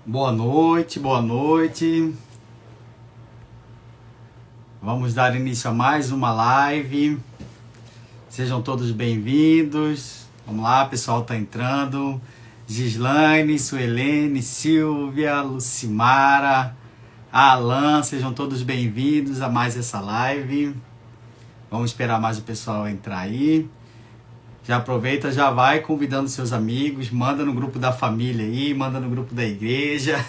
Boa noite, boa noite. Vamos dar início a mais uma live. Sejam todos bem-vindos. Vamos lá, pessoal tá entrando. Gislaine, Suelene, Silvia, Lucimara, Alan, sejam todos bem-vindos a mais essa live. Vamos esperar mais o pessoal entrar aí. Já aproveita, já vai convidando seus amigos, manda no grupo da família aí, manda no grupo da igreja.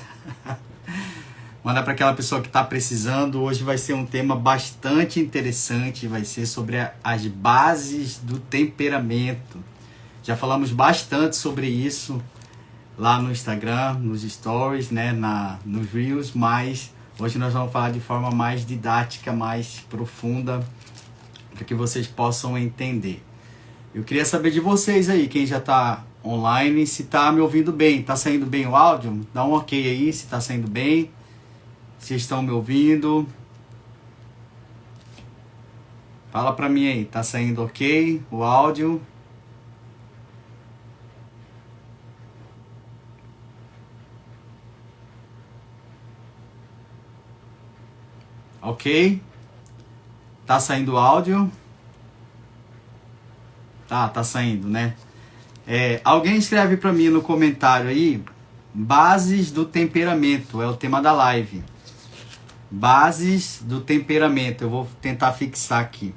Manda para aquela pessoa que está precisando. Hoje vai ser um tema bastante interessante, vai ser sobre as bases do temperamento. Já falamos bastante sobre isso lá no Instagram, nos stories, né, nos Reels, mas hoje nós vamos falar de forma mais didática, mais profunda, para que vocês possam entender. Eu queria saber de vocês aí, quem já está online, se está me ouvindo bem. Está saindo bem o áudio? Dá um ok aí, se está saindo bem. Se estão me ouvindo. Fala para mim aí, está saindo ok o áudio? Ok? Tá saindo o áudio? Tá saindo, né? Alguém escreve para mim no comentário aí, bases do temperamento, é o tema da live. Bases do temperamento, eu vou tentar fixar aqui.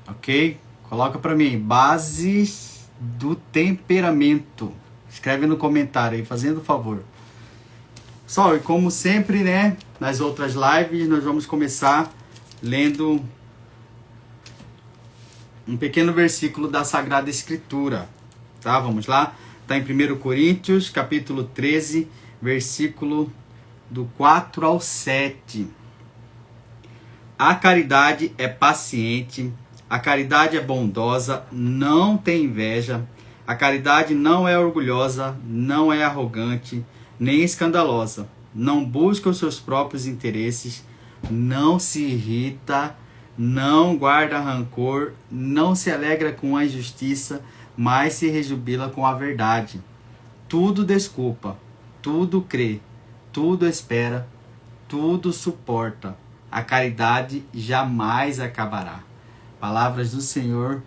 Ok? Coloca para mim, bases do temperamento. Escreve no comentário aí, fazendo favor. Pessoal, e como sempre, né, nas outras lives, nós vamos começar lendo um pequeno versículo da Sagrada Escritura. Tá? Vamos lá? Está em 1 Coríntios, capítulo 13, versículo do 4 ao 7. A caridade é paciente. A caridade é bondosa, não tem inveja. A caridade não é orgulhosa, não é arrogante, nem escandalosa. Não busca os seus próprios interesses, não se irrita, não guarda rancor, não se alegra com a injustiça, mas se rejubila com a verdade. Tudo desculpa, tudo crê, tudo espera, tudo suporta. A caridade jamais acabará. Palavras do Senhor,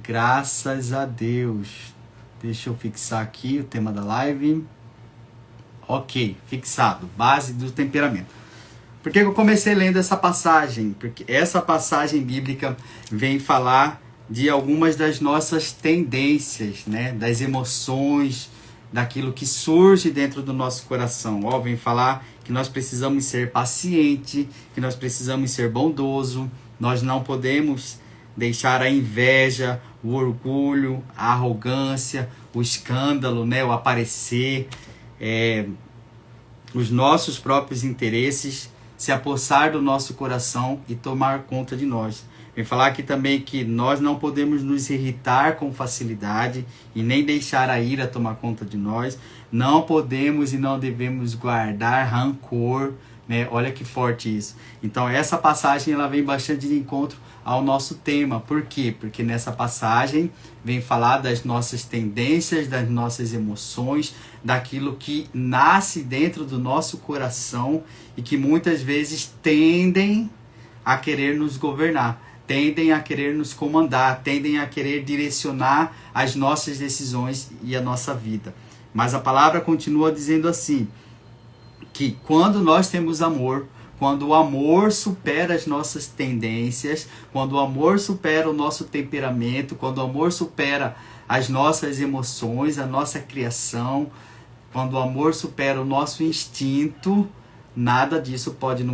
graças a Deus. Deixa eu fixar aqui o tema da live. Ok, fixado. Base do temperamento. Por que eu comecei lendo essa passagem? Porque essa passagem bíblica vem falar de algumas das nossas tendências, né? Das emoções, daquilo que surge dentro do nosso coração. Ó, vem falar que nós precisamos ser pacientes, que nós precisamos ser bondosos, nós não podemos deixar a inveja, o orgulho, a arrogância, o escândalo, né, o aparecer, os nossos próprios interesses se apossar do nosso coração e tomar conta de nós. Vem falar aqui também que nós não podemos nos irritar com facilidade e nem deixar a ira tomar conta de nós. Não podemos e não devemos guardar rancor, né? Olha que forte isso. Então essa passagem ela vem bastante de encontro ao nosso tema. Por quê? Porque nessa passagem vem falar das nossas tendências, das nossas emoções, daquilo que nasce dentro do nosso coração e que muitas vezes tendem a querer nos governar, tendem a querer nos comandar, tendem a querer direcionar as nossas decisões e a nossa vida. Mas a palavra continua dizendo assim, que quando nós temos amor, quando o amor supera as nossas tendências, quando o amor supera o nosso temperamento, quando o amor supera as nossas emoções, a nossa criação, quando o amor supera o nosso instinto, nada disso pode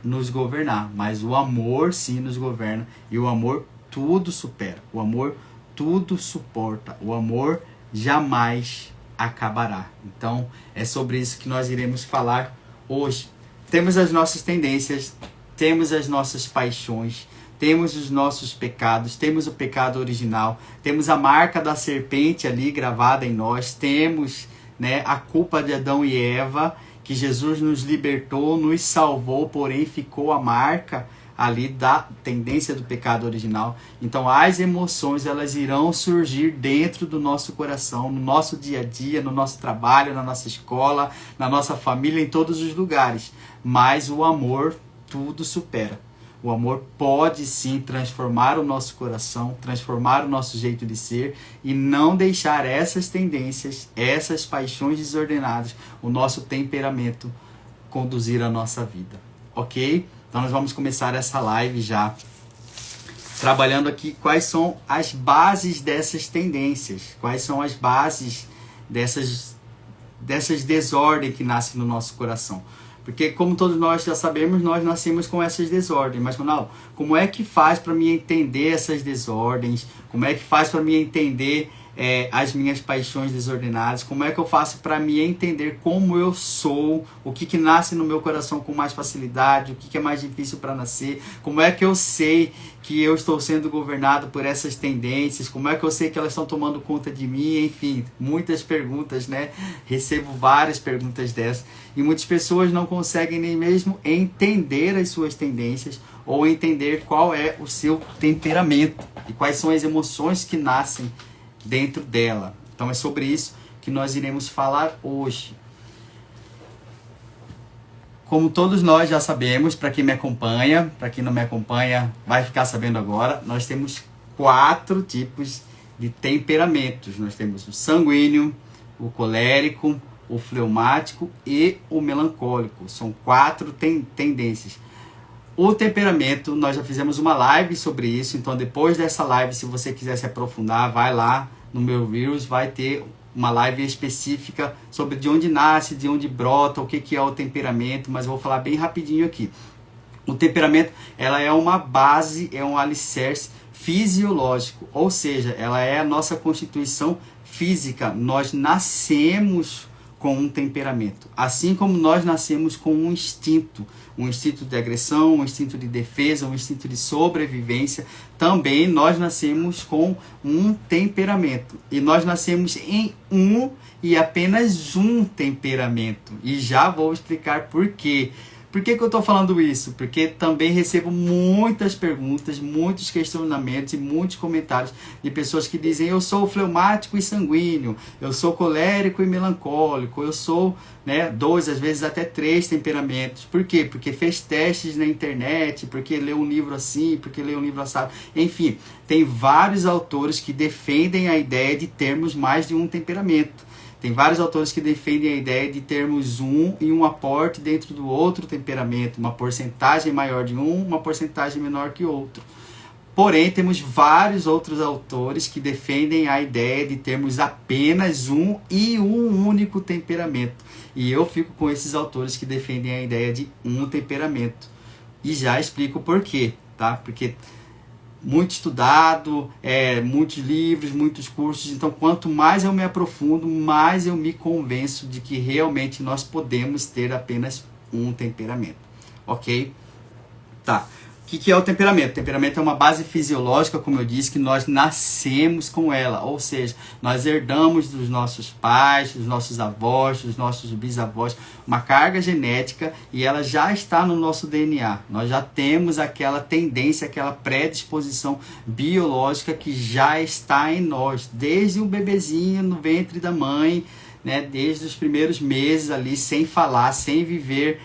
nos governar. Mas o amor sim nos governa e o amor tudo supera. O amor tudo suporta. O amor jamais acabará. Então é sobre isso que nós iremos falar hoje. Temos as nossas tendências, temos as nossas paixões, temos os nossos pecados, temos o pecado original, temos a marca da serpente ali gravada em nós, temos né, a culpa de Adão e Eva, que Jesus nos libertou, nos salvou, porém ficou a marca ali da tendência do pecado original. Então as emoções, elas irão surgir dentro do nosso coração, no nosso dia a dia, no nosso trabalho, na nossa escola, na nossa família, em todos os lugares. Mas o amor tudo supera. O amor pode sim transformar o nosso coração, transformar o nosso jeito de ser e não deixar essas tendências, essas paixões desordenadas, o nosso temperamento conduzir a nossa vida. Ok? Então nós vamos começar essa live já trabalhando aqui quais são as bases dessas tendências, quais são as bases dessas desordens que nascem no nosso coração. Porque como todos nós já sabemos, nós nascemos com essas desordens. Mas, Ronaldo, como é que faz para mim entender essas desordens? Como é que faz para mim entender as minhas paixões desordenadas? Como é que eu faço para me entender como eu sou? O que nasce no meu coração com mais facilidade? O que é mais difícil para nascer? Como é que eu sei que eu estou sendo governado por essas tendências? Como é que eu sei que elas estão tomando conta de mim? Enfim, muitas perguntas, né? Recebo várias perguntas dessas. E muitas pessoas não conseguem nem mesmo entender as suas tendências ou entender qual é o seu temperamento e quais são as emoções que nascem dentro dela. Então é sobre isso que nós iremos falar hoje. Como todos nós já sabemos, para quem me acompanha, para quem não me acompanha, vai ficar sabendo agora, nós temos 4 tipos de temperamentos. Nós temos o sanguíneo, o colérico, o fleumático e o melancólico. São 4 tendências. O temperamento, nós já fizemos uma live sobre isso, então depois dessa live, se você quiser se aprofundar, vai lá no meu Reels, vai ter uma live específica sobre de onde nasce, de onde brota, o que é o temperamento, mas eu vou falar bem rapidinho aqui. O temperamento, ela é uma base, é um alicerce fisiológico, ou seja, ela é a nossa constituição física. Nós nascemos com um temperamento, assim como nós nascemos com um instinto de agressão, um instinto de defesa, um instinto de sobrevivência. Também nós nascemos com um temperamento, e nós nascemos em um e apenas um temperamento, e já vou explicar por quê. Por que eu estou falando isso? Porque também recebo muitas perguntas, muitos questionamentos e muitos comentários de pessoas que dizem: eu sou fleumático e sanguíneo, eu sou colérico e melancólico, eu sou 2, às vezes até 3 temperamentos. Por quê? Porque fez testes na internet, porque leu um livro assim, porque leu um livro assado. Enfim, tem vários autores que defendem a ideia de termos mais de um temperamento. Tem vários autores que defendem a ideia de termos um e um aporte dentro do outro temperamento, uma porcentagem maior de um, uma porcentagem menor que outro. Porém, temos vários outros autores que defendem a ideia de termos apenas um e um único temperamento. E eu fico com esses autores que defendem a ideia de um temperamento. E já explico por quê, tá? Porque muito estudado, muitos livros, muitos cursos. Então, quanto mais eu me aprofundo, mais eu me convenço de que realmente nós podemos ter apenas um temperamento. Ok? Tá. O que é o temperamento? O temperamento é uma base fisiológica, como eu disse, que nós nascemos com ela. Ou seja, nós herdamos dos nossos pais, dos nossos avós, dos nossos bisavós, uma carga genética, e ela já está no nosso DNA. Nós já temos aquela tendência, aquela predisposição biológica que já está em nós. Desde o bebezinho no ventre da mãe, desde os primeiros meses ali, sem falar, sem viver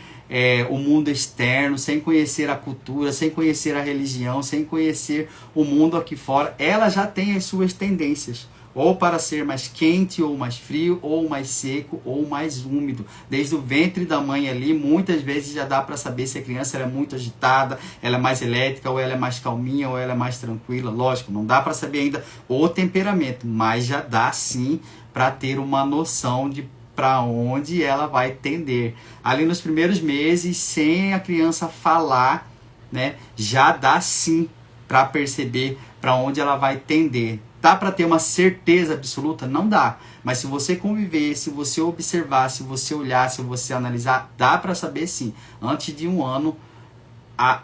o mundo externo, sem conhecer a cultura, sem conhecer a religião, sem conhecer o mundo aqui fora, ela já tem as suas tendências, ou para ser mais quente, ou mais frio, ou mais seco, ou mais úmido. Desde o ventre da mãe ali, muitas vezes já dá para saber se a criança é muito agitada, ela é mais elétrica, ou ela é mais calminha, ou ela é mais tranquila. Lógico, não dá para saber ainda o temperamento, mas já dá sim para ter uma noção de para onde ela vai tender. Ali nos primeiros meses, sem a criança falar, já dá sim para perceber para onde ela vai tender. Dá para ter uma certeza absoluta? Não dá. Mas se você conviver, se você observar, se você olhar, se você analisar, dá para saber sim, antes de 1 ano,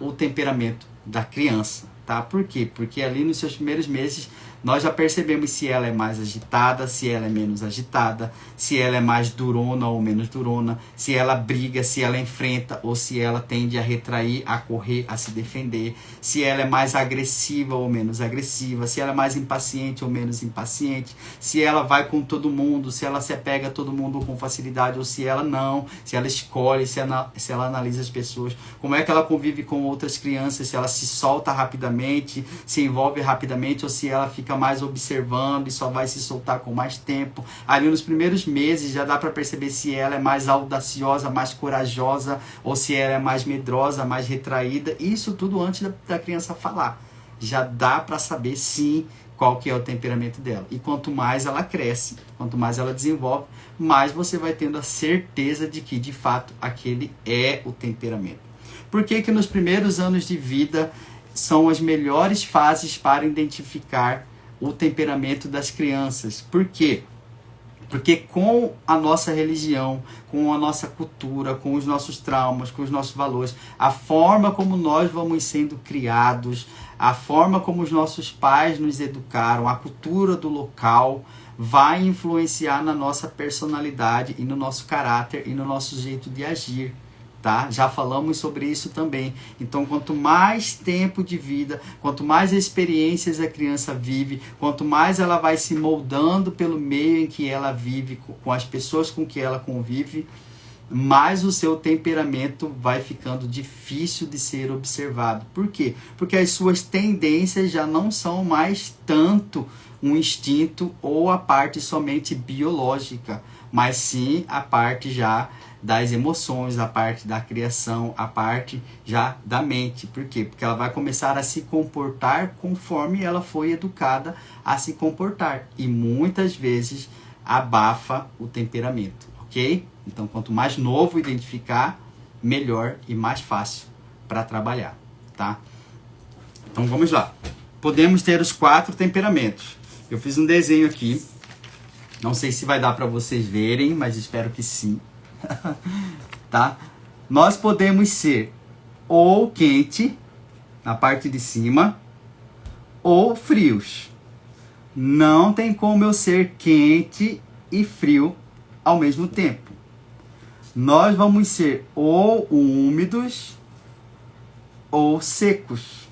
o temperamento da criança. tá? Por quê? Porque ali nos seus primeiros meses nós já percebemos se ela é mais agitada, se ela é menos agitada, se ela é mais durona ou menos durona, se ela briga, se ela enfrenta ou se ela tende a retrair, a correr, a se defender, se ela é mais agressiva ou menos agressiva, se ela é mais impaciente ou menos impaciente, se ela vai com todo mundo, se ela se apega a todo mundo com facilidade ou se ela não, se ela escolhe, se ela analisa as pessoas, como é que ela convive com outras crianças, se ela se solta rapidamente, se envolve rapidamente ou se ela fica mais observando e só vai se soltar com mais tempo. Ali nos primeiros meses já dá para perceber se ela é mais audaciosa, mais corajosa ou se ela é mais medrosa, mais retraída. Isso tudo antes da criança falar. Já dá para saber sim qual que é o temperamento dela. E quanto mais ela cresce, quanto mais ela desenvolve, mais você vai tendo a certeza de que de fato aquele é o temperamento. Por que que nos primeiros anos de vida são as melhores fases para identificar o temperamento das crianças? Por quê? Porque com a nossa religião, com a nossa cultura, com os nossos traumas, com os nossos valores, a forma como nós vamos sendo criados, a forma como os nossos pais nos educaram, a cultura do local, vai influenciar na nossa personalidade e no nosso caráter e no nosso jeito de agir. Tá? Já falamos sobre isso também. Então, quanto mais tempo de vida, quanto mais experiências a criança vive, quanto mais ela vai se moldando pelo meio em que ela vive, com as pessoas com que ela convive, mais o seu temperamento vai ficando difícil de ser observado. Por quê? Porque as suas tendências já não são mais tanto um instinto ou a parte somente biológica, mas sim a parte já das emoções, a parte da criação, a parte já da mente. Por quê? Porque ela vai começar a se comportar conforme ela foi educada a se comportar. E muitas vezes abafa o temperamento, ok? Então, quanto mais novo identificar, melhor e mais fácil para trabalhar, tá? Então, vamos lá. Podemos ter os 4 temperamentos. Eu fiz um desenho aqui. Não sei se vai dar para vocês verem, mas espero que sim. Tá? Nós podemos ser ou quente, na parte de cima, ou frios. Não tem como eu ser quente e frio ao mesmo tempo. Nós vamos ser ou úmidos ou secos.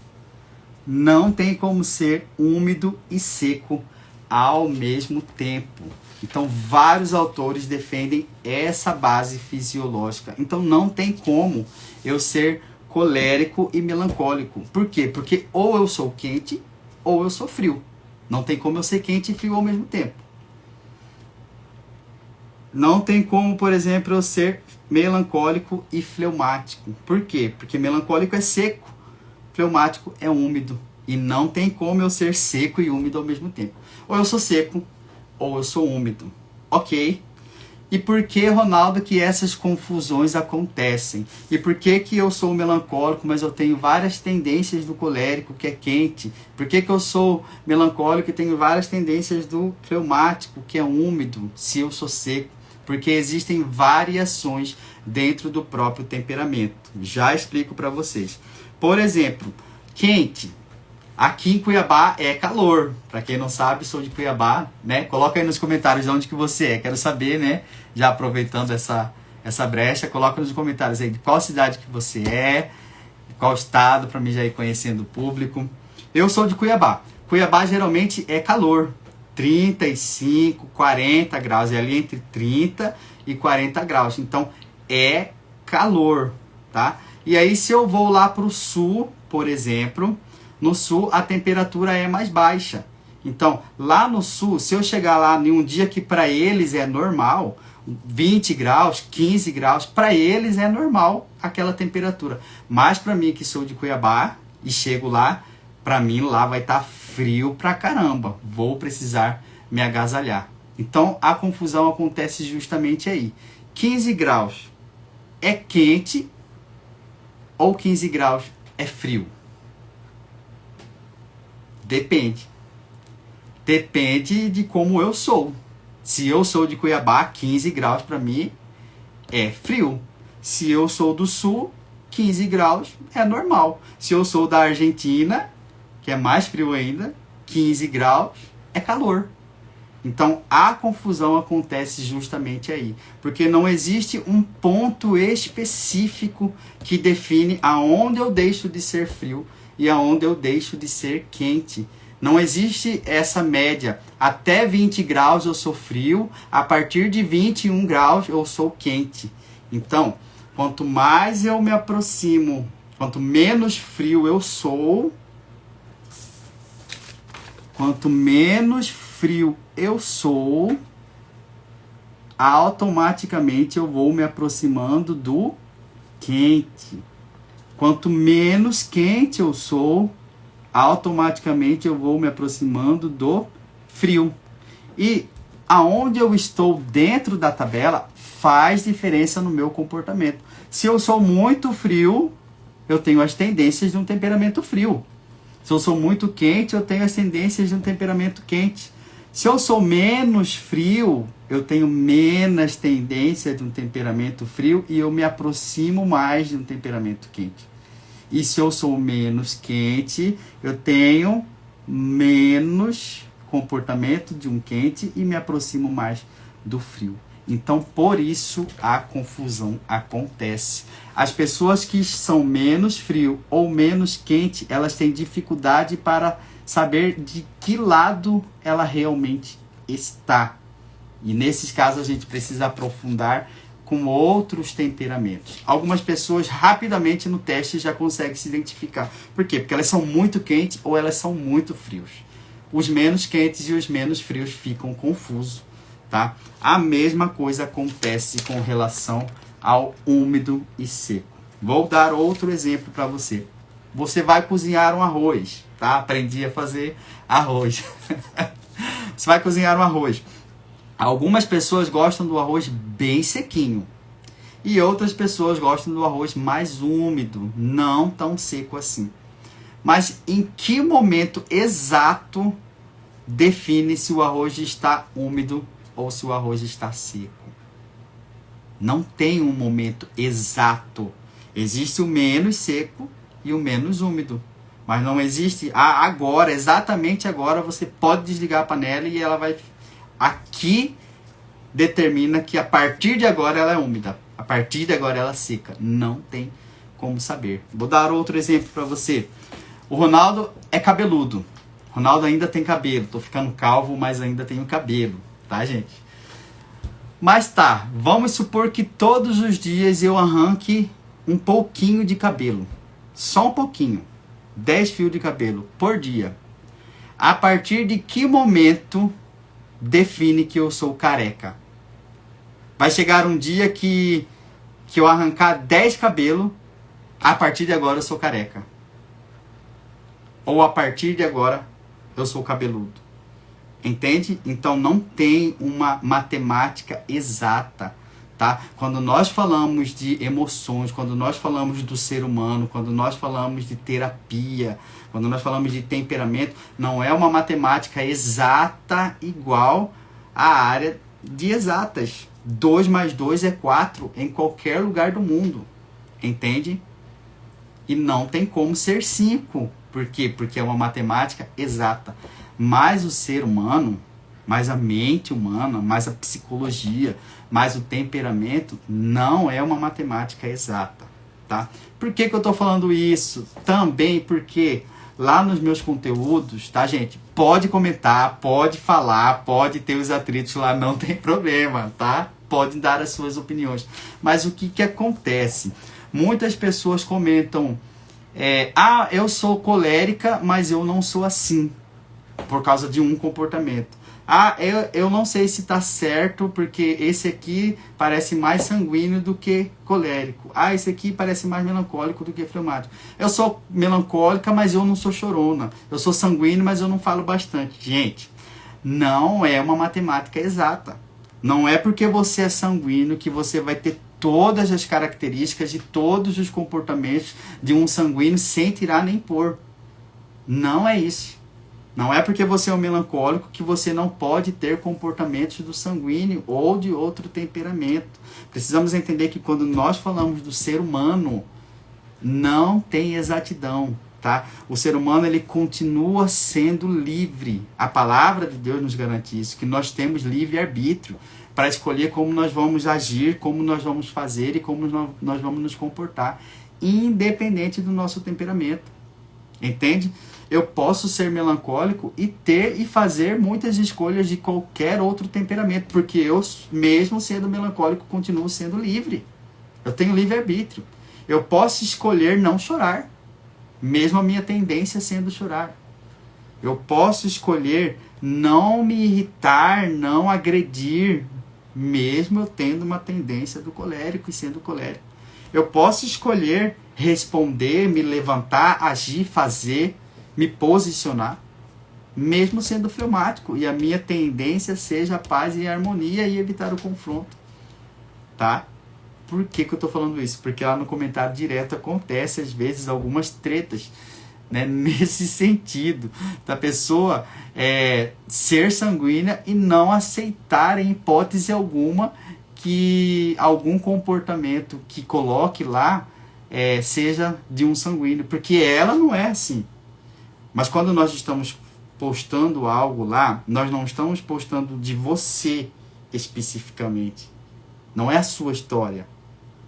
Não tem como ser úmido e seco ao mesmo tempo. Então, vários autores defendem essa base fisiológica. Então, não tem como eu ser colérico e melancólico. Por quê? Porque ou eu sou quente ou eu sou frio. Não tem como eu ser quente e frio ao mesmo tempo. Não tem como, por exemplo, eu ser melancólico e fleumático. Por quê? Porque melancólico é seco, fleumático é úmido. E não tem como eu ser seco e úmido ao mesmo tempo. Ou eu sou seco, ou eu sou úmido. Ok? E por que, Ronaldo, que essas confusões acontecem? E por que que eu sou melancólico, mas eu tenho várias tendências do colérico, que é quente? Por que que eu sou melancólico e tenho várias tendências do fleumático, que é úmido, se eu sou seco? Porque existem variações dentro do próprio temperamento. Já explico para vocês. Por exemplo, quente. Aqui em Cuiabá é calor. Para quem não sabe, sou de Cuiabá, né? Coloca aí nos comentários de onde que você é. Quero saber, né? Já aproveitando essa brecha, coloca nos comentários aí de qual cidade que você é, qual estado, para mim já ir conhecendo o público. Eu sou de Cuiabá. Cuiabá geralmente é calor. 35, 40 graus. É ali entre 30 e 40 graus. Então, é calor, tá? E aí, se eu vou lá para o sul, por exemplo... No sul, a temperatura é mais baixa. Então, lá no sul, se eu chegar lá em um dia que para eles é normal, 20 graus, 15 graus, para eles é normal aquela temperatura. Mas para mim, que sou de Cuiabá e chego lá, para mim lá vai estar frio pra caramba. Vou precisar me agasalhar. Então, a confusão acontece justamente aí. 15 graus é quente ou 15 graus é frio? Depende. Depende de como eu sou. Se eu sou de Cuiabá, 15 graus para mim é frio. Se eu sou do sul, 15 graus é normal. Se eu sou da Argentina, que é mais frio ainda, 15 graus é calor. Então, a confusão acontece justamente aí. Porque não existe um ponto específico que define aonde eu deixo de ser frio e aonde eu deixo de ser quente. Não existe essa média. Até 20 graus eu sou frio, a partir de 21 graus eu sou quente. Então, quanto mais eu me aproximo, quanto menos frio eu sou, quanto menos frio eu sou, automaticamente eu vou me aproximando do quente. Quanto menos quente eu sou, automaticamente eu vou me aproximando do frio. E aonde eu estou dentro da tabela faz diferença no meu comportamento. Se eu sou muito frio, eu tenho as tendências de um temperamento frio. Se eu sou muito quente, eu tenho as tendências de um temperamento quente. Se eu sou menos frio, eu tenho menos tendência de um temperamento frio e eu me aproximo mais de um temperamento quente. E se eu sou menos quente, eu tenho menos comportamento de um quente e me aproximo mais do frio. Então, por isso, a confusão acontece. As pessoas que são menos frio ou menos quente, elas têm dificuldade para saber de que lado ela realmente está. E nesses casos a gente precisa aprofundar com outros temperamentos. Algumas pessoas rapidamente no teste já conseguem se identificar. Por quê? Porque elas são muito quentes ou elas são muito frios. Os menos quentes e os menos frios ficam confusos, tá? A mesma coisa acontece com relação ao úmido e seco. Vou dar outro exemplo para você. Você vai cozinhar um arroz, tá? Aprendi a fazer arroz. Você vai cozinhar um arroz. Algumas pessoas gostam do arroz bem sequinho. E outras pessoas gostam do arroz mais úmido, não tão seco assim. Mas em que momento exato define se o arroz está úmido ou se o arroz está seco? Não tem um momento exato. Existe o menos seco e o menos úmido. Mas não existe agora, exatamente agora, você pode desligar a panela e ela vai... Aqui determina que a partir de agora ela é úmida. A partir de agora ela é seca. Não tem como saber. Vou dar outro exemplo para você. O Ronaldo é cabeludo. O Ronaldo ainda tem cabelo. Tô ficando calvo, mas ainda tenho cabelo. Tá, gente? Mas tá, vamos supor que todos os dias eu arranque um pouquinho de cabelo. Só um pouquinho. 10 fios de cabelo por dia. A partir de que momento define que eu sou careca? Vai chegar um dia que eu arrancar 10 cabelos, a partir de agora eu sou careca. Ou a partir de agora eu sou cabeludo. Entende? Então não tem uma matemática exata, tá? Quando nós falamos de emoções, quando nós falamos do ser humano, quando nós falamos de terapia, quando nós falamos de temperamento, não é uma matemática exata igual à área de exatas. 2 mais 2 é 4 em qualquer lugar do mundo. Entende? E não tem como ser 5. Por quê? Porque é uma matemática exata. Mas o ser humano, mais a mente humana, mais a psicologia, mais o temperamento, não é uma matemática exata, tá? Por que eu estou falando isso? Também porque lá nos meus conteúdos, tá, gente? Pode comentar, pode falar, pode ter os atritos lá, não tem problema, tá? Pode dar as suas opiniões. Mas o que acontece? Muitas pessoas comentam, eu sou colérica, mas eu não sou assim, por causa de um comportamento. Eu não sei se está certo, porque esse aqui parece mais sanguíneo do que colérico. Esse aqui parece mais melancólico do que fleumático. Eu sou melancólica, mas eu não sou chorona. Eu sou sanguíneo, mas eu não falo bastante. Gente, não é uma matemática exata. Não é porque você é sanguíneo que você vai ter todas as características de todos os comportamentos de um sanguíneo sem tirar nem pôr. Não é isso. Não é porque você é um melancólico que você não pode ter comportamentos do sanguíneo ou de outro temperamento. Precisamos entender que quando nós falamos do ser humano, não tem exatidão. tá? O ser humano, ele continua sendo livre. A palavra de Deus nos garante isso, que nós temos livre-arbítrio para escolher como nós vamos agir, como nós vamos fazer e como nós vamos nos comportar, independente do nosso temperamento. Entende? Eu posso ser melancólico e ter e fazer muitas escolhas de qualquer outro temperamento, porque eu, mesmo sendo melancólico, continuo sendo livre. Eu tenho livre-arbítrio. Eu posso escolher não chorar, mesmo a minha tendência sendo chorar. Eu posso escolher não me irritar, não agredir, mesmo eu tendo uma tendência do colérico e sendo colérico. Eu posso escolher responder, me levantar, agir, fazer, me posicionar, mesmo sendo fleumático, e a minha tendência seja a paz e a harmonia e evitar o confronto. Tá? Por que eu estou falando isso? Porque lá no comentário direto acontece às vezes algumas tretas, né, nesse sentido, da pessoa ser sanguínea e não aceitar em hipótese alguma que algum comportamento que coloque lá seja de um sanguíneo, porque ela não é assim. Mas quando nós estamos postando algo lá, nós não estamos postando de você especificamente. Não é a sua história.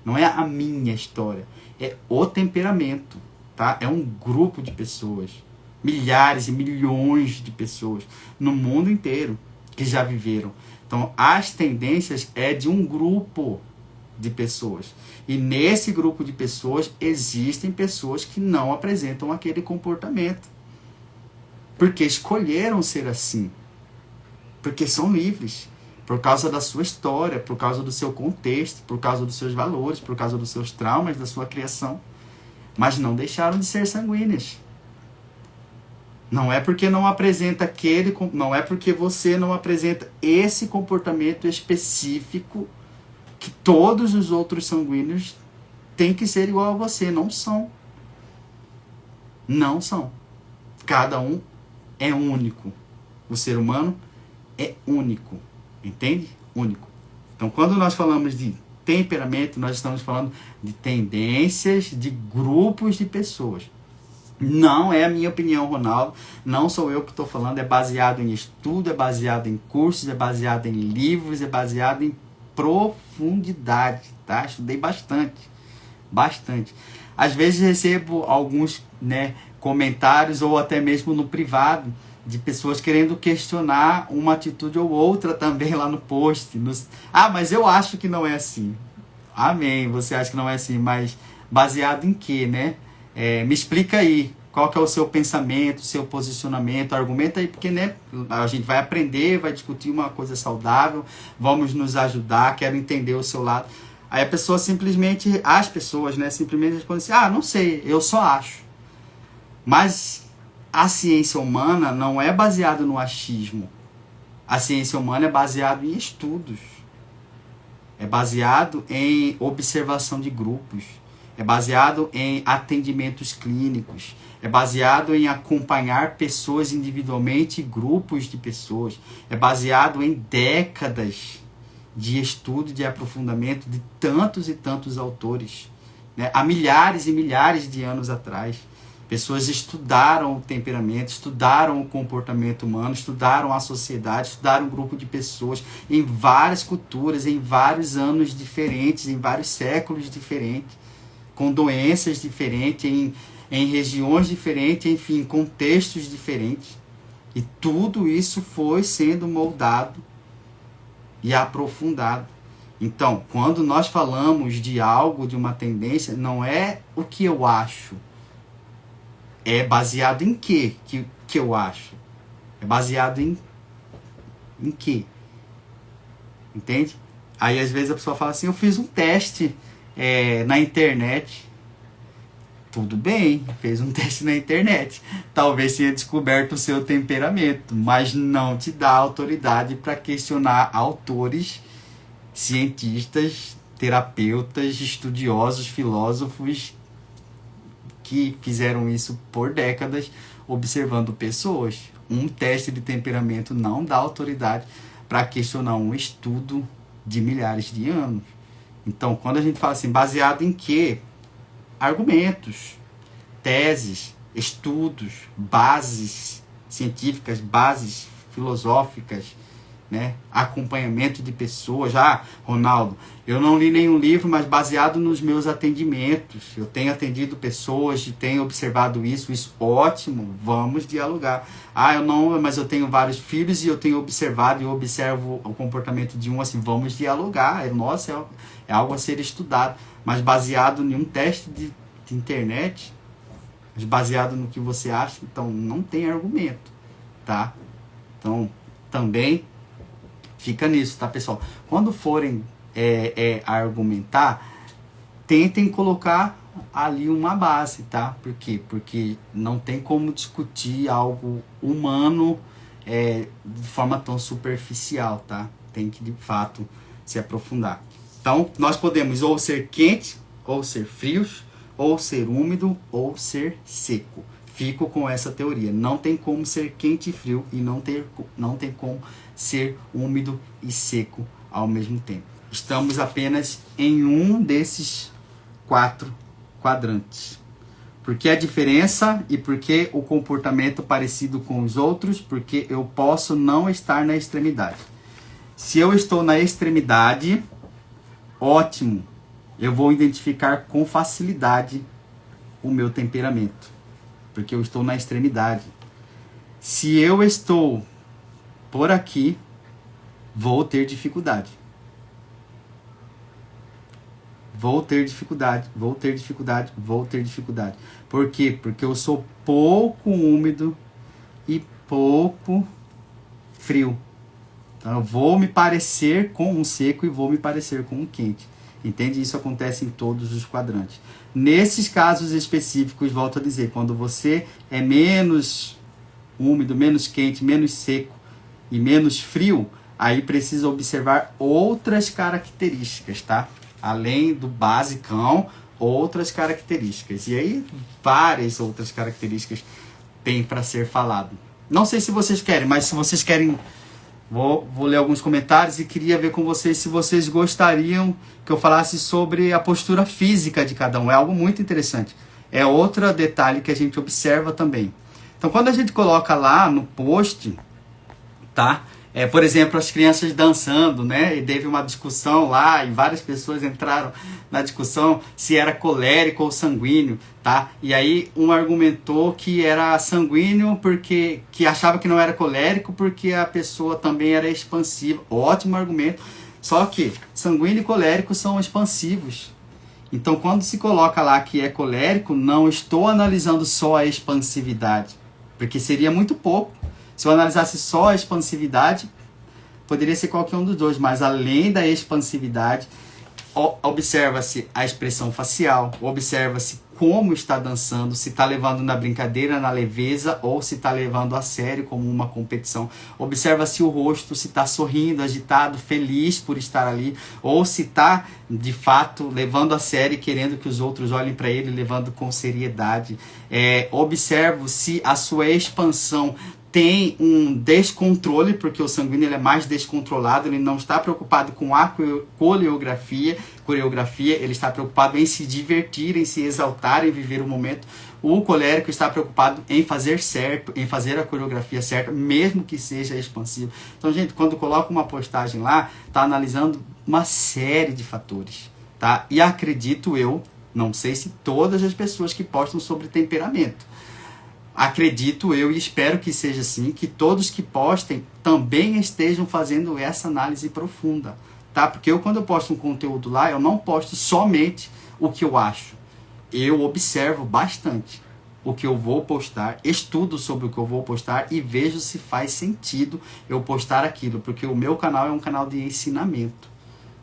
Não é a minha história. É o temperamento. Tá? É um grupo de pessoas. Milhares e milhões de pessoas no mundo inteiro que já viveram. Então, as tendências é de um grupo de pessoas. E nesse grupo de pessoas existem pessoas que não apresentam aquele comportamento. Porque escolheram ser assim. Porque são livres. Por causa da sua história, por causa do seu contexto, por causa dos seus valores, por causa dos seus traumas, da sua criação. Mas não deixaram de ser sanguíneas. Não é porque não apresenta não é porque você não apresenta esse comportamento específico que todos os outros sanguíneos têm que ser igual a você. Não são. Não são. Cada um é único. O ser humano é único. Entende? Único. Então, quando nós falamos de temperamento, nós estamos falando de tendências de grupos de pessoas. Não é a minha opinião, Ronaldo. Não sou eu que estou falando. É baseado em estudo, é baseado em cursos, é baseado em livros, é baseado em profundidade. Tá? Estudei bastante. Bastante. Às vezes recebo alguns comentários ou até mesmo no privado de pessoas querendo questionar uma atitude ou outra também lá no post. Mas eu acho que não é assim. Amém, você acha que não é assim, mas baseado em quê, né? Me explica aí, qual que é o seu pensamento, seu posicionamento, argumenta aí, porque a gente vai aprender, vai discutir uma coisa saudável, vamos nos ajudar, quero entender o seu lado. Aí a pessoa simplesmente, as pessoas, simplesmente respondem assim, não sei, eu só acho. Mas a ciência humana não é baseada no achismo. A ciência humana é baseada em estudos. É baseado em observação de grupos. É baseado em atendimentos clínicos. É baseado em acompanhar pessoas individualmente e grupos de pessoas. É baseado em décadas de estudo, de aprofundamento de tantos e tantos autores. Há milhares e milhares de anos atrás. Pessoas estudaram o temperamento, estudaram o comportamento humano, estudaram a sociedade, estudaram um grupo de pessoas em várias culturas, em vários anos diferentes, em vários séculos diferentes, com doenças diferentes, em regiões diferentes, enfim, contextos diferentes. E tudo isso foi sendo moldado e aprofundado. Então, quando nós falamos de algo, de uma tendência, não é o que eu acho. É baseado em quê que eu acho? É baseado em quê? Entende? Aí às vezes a pessoa fala assim, eu fiz um teste na internet. Tudo bem, fez um teste na internet. Talvez tenha descoberto o seu temperamento, mas não te dá autoridade para questionar autores, cientistas, terapeutas, estudiosos, filósofos que fizeram isso por décadas observando pessoas. Um teste de temperamento não dá autoridade para questionar um estudo de milhares de anos. Então, quando a gente fala assim, baseado em quê? Argumentos, teses, estudos, bases científicas, bases filosóficas, né? Acompanhamento de pessoas. Ronaldo, eu não li nenhum livro, mas baseado nos meus atendimentos, eu tenho atendido pessoas e tenho observado isso ótimo, vamos dialogar. Mas eu tenho vários filhos e eu tenho observado e eu observo o comportamento de um assim, vamos dialogar. É algo a ser estudado, mas baseado em um teste de internet, baseado no que você acha, então não tem argumento, tá? Então, também fica nisso, tá, pessoal? Quando forem argumentar, tentem colocar ali uma base, tá? Por quê? Porque não tem como discutir algo humano de forma tão superficial, tá? Tem que, de fato, se aprofundar. Então, nós podemos ou ser quente, ou ser frios, ou ser úmido, ou ser seco. Fico com essa teoria. Não tem como ser quente e frio e não tem como ser úmido e seco ao mesmo tempo. Estamos apenas em um desses 4 quadrantes. Por que a diferença e por que o comportamento parecido com os outros? Porque eu posso não estar na extremidade. Se eu estou na extremidade, ótimo, eu vou identificar com facilidade o meu temperamento. Porque eu estou na extremidade. Se eu estou por aqui, vou ter dificuldade. Vou ter dificuldade. Por quê? Porque eu sou pouco úmido e pouco frio. Então eu vou me parecer com um seco e vou me parecer com um quente. Entende? Isso acontece em todos os quadrantes. Nesses casos específicos, volto a dizer, quando você é menos úmido, menos quente, menos seco e menos frio, aí precisa observar outras características, tá? Além do basicão, outras características. E aí, várias outras características tem para ser falado. Não sei se vocês querem, mas se vocês querem... Vou ler alguns comentários e queria ver com vocês se vocês gostariam que eu falasse sobre a postura física de cada um. É algo muito interessante. É outro detalhe que a gente observa também. Então, quando a gente coloca lá no post, tá? Por exemplo, as crianças dançando, né? E teve uma discussão lá e várias pessoas entraram na discussão se era colérico ou sanguíneo, tá? E aí um argumentou que era sanguíneo porque que achava que não era colérico porque a pessoa também era expansiva. Ótimo argumento. Só que sanguíneo e colérico são expansivos. Então, quando se coloca lá que é colérico, não estou analisando só a expansividade, porque seria muito pouco. Se eu analisasse só a expansividade, poderia ser qualquer um dos dois, mas além da expansividade, observa-se a expressão facial, observa-se como está dançando, se está levando na brincadeira, na leveza, ou se está levando a sério como uma competição. Observa-se o rosto, se está sorrindo, agitado, feliz por estar ali, ou se está, de fato, levando a sério, querendo que os outros olhem para ele, levando com seriedade. Observo se a sua expansão tem um descontrole, porque o sanguíneo ele é mais descontrolado, ele não está preocupado com a coreografia, ele está preocupado em se divertir, em se exaltar, em viver o momento. O colérico está preocupado em fazer certo, em fazer a coreografia certa, mesmo que seja expansivo. Então, gente, quando coloca uma postagem lá, está analisando uma série de fatores, tá? E acredito eu, não sei se todas as pessoas que postam sobre temperamento, acredito eu e espero que seja assim, que todos que postem também estejam fazendo essa análise profunda, tá? Porque quando eu posto um conteúdo lá, eu não posto somente o que eu acho. Eu observo bastante o que eu vou postar, estudo sobre o que eu vou postar e vejo se faz sentido eu postar aquilo, porque o meu canal é um canal de ensinamento,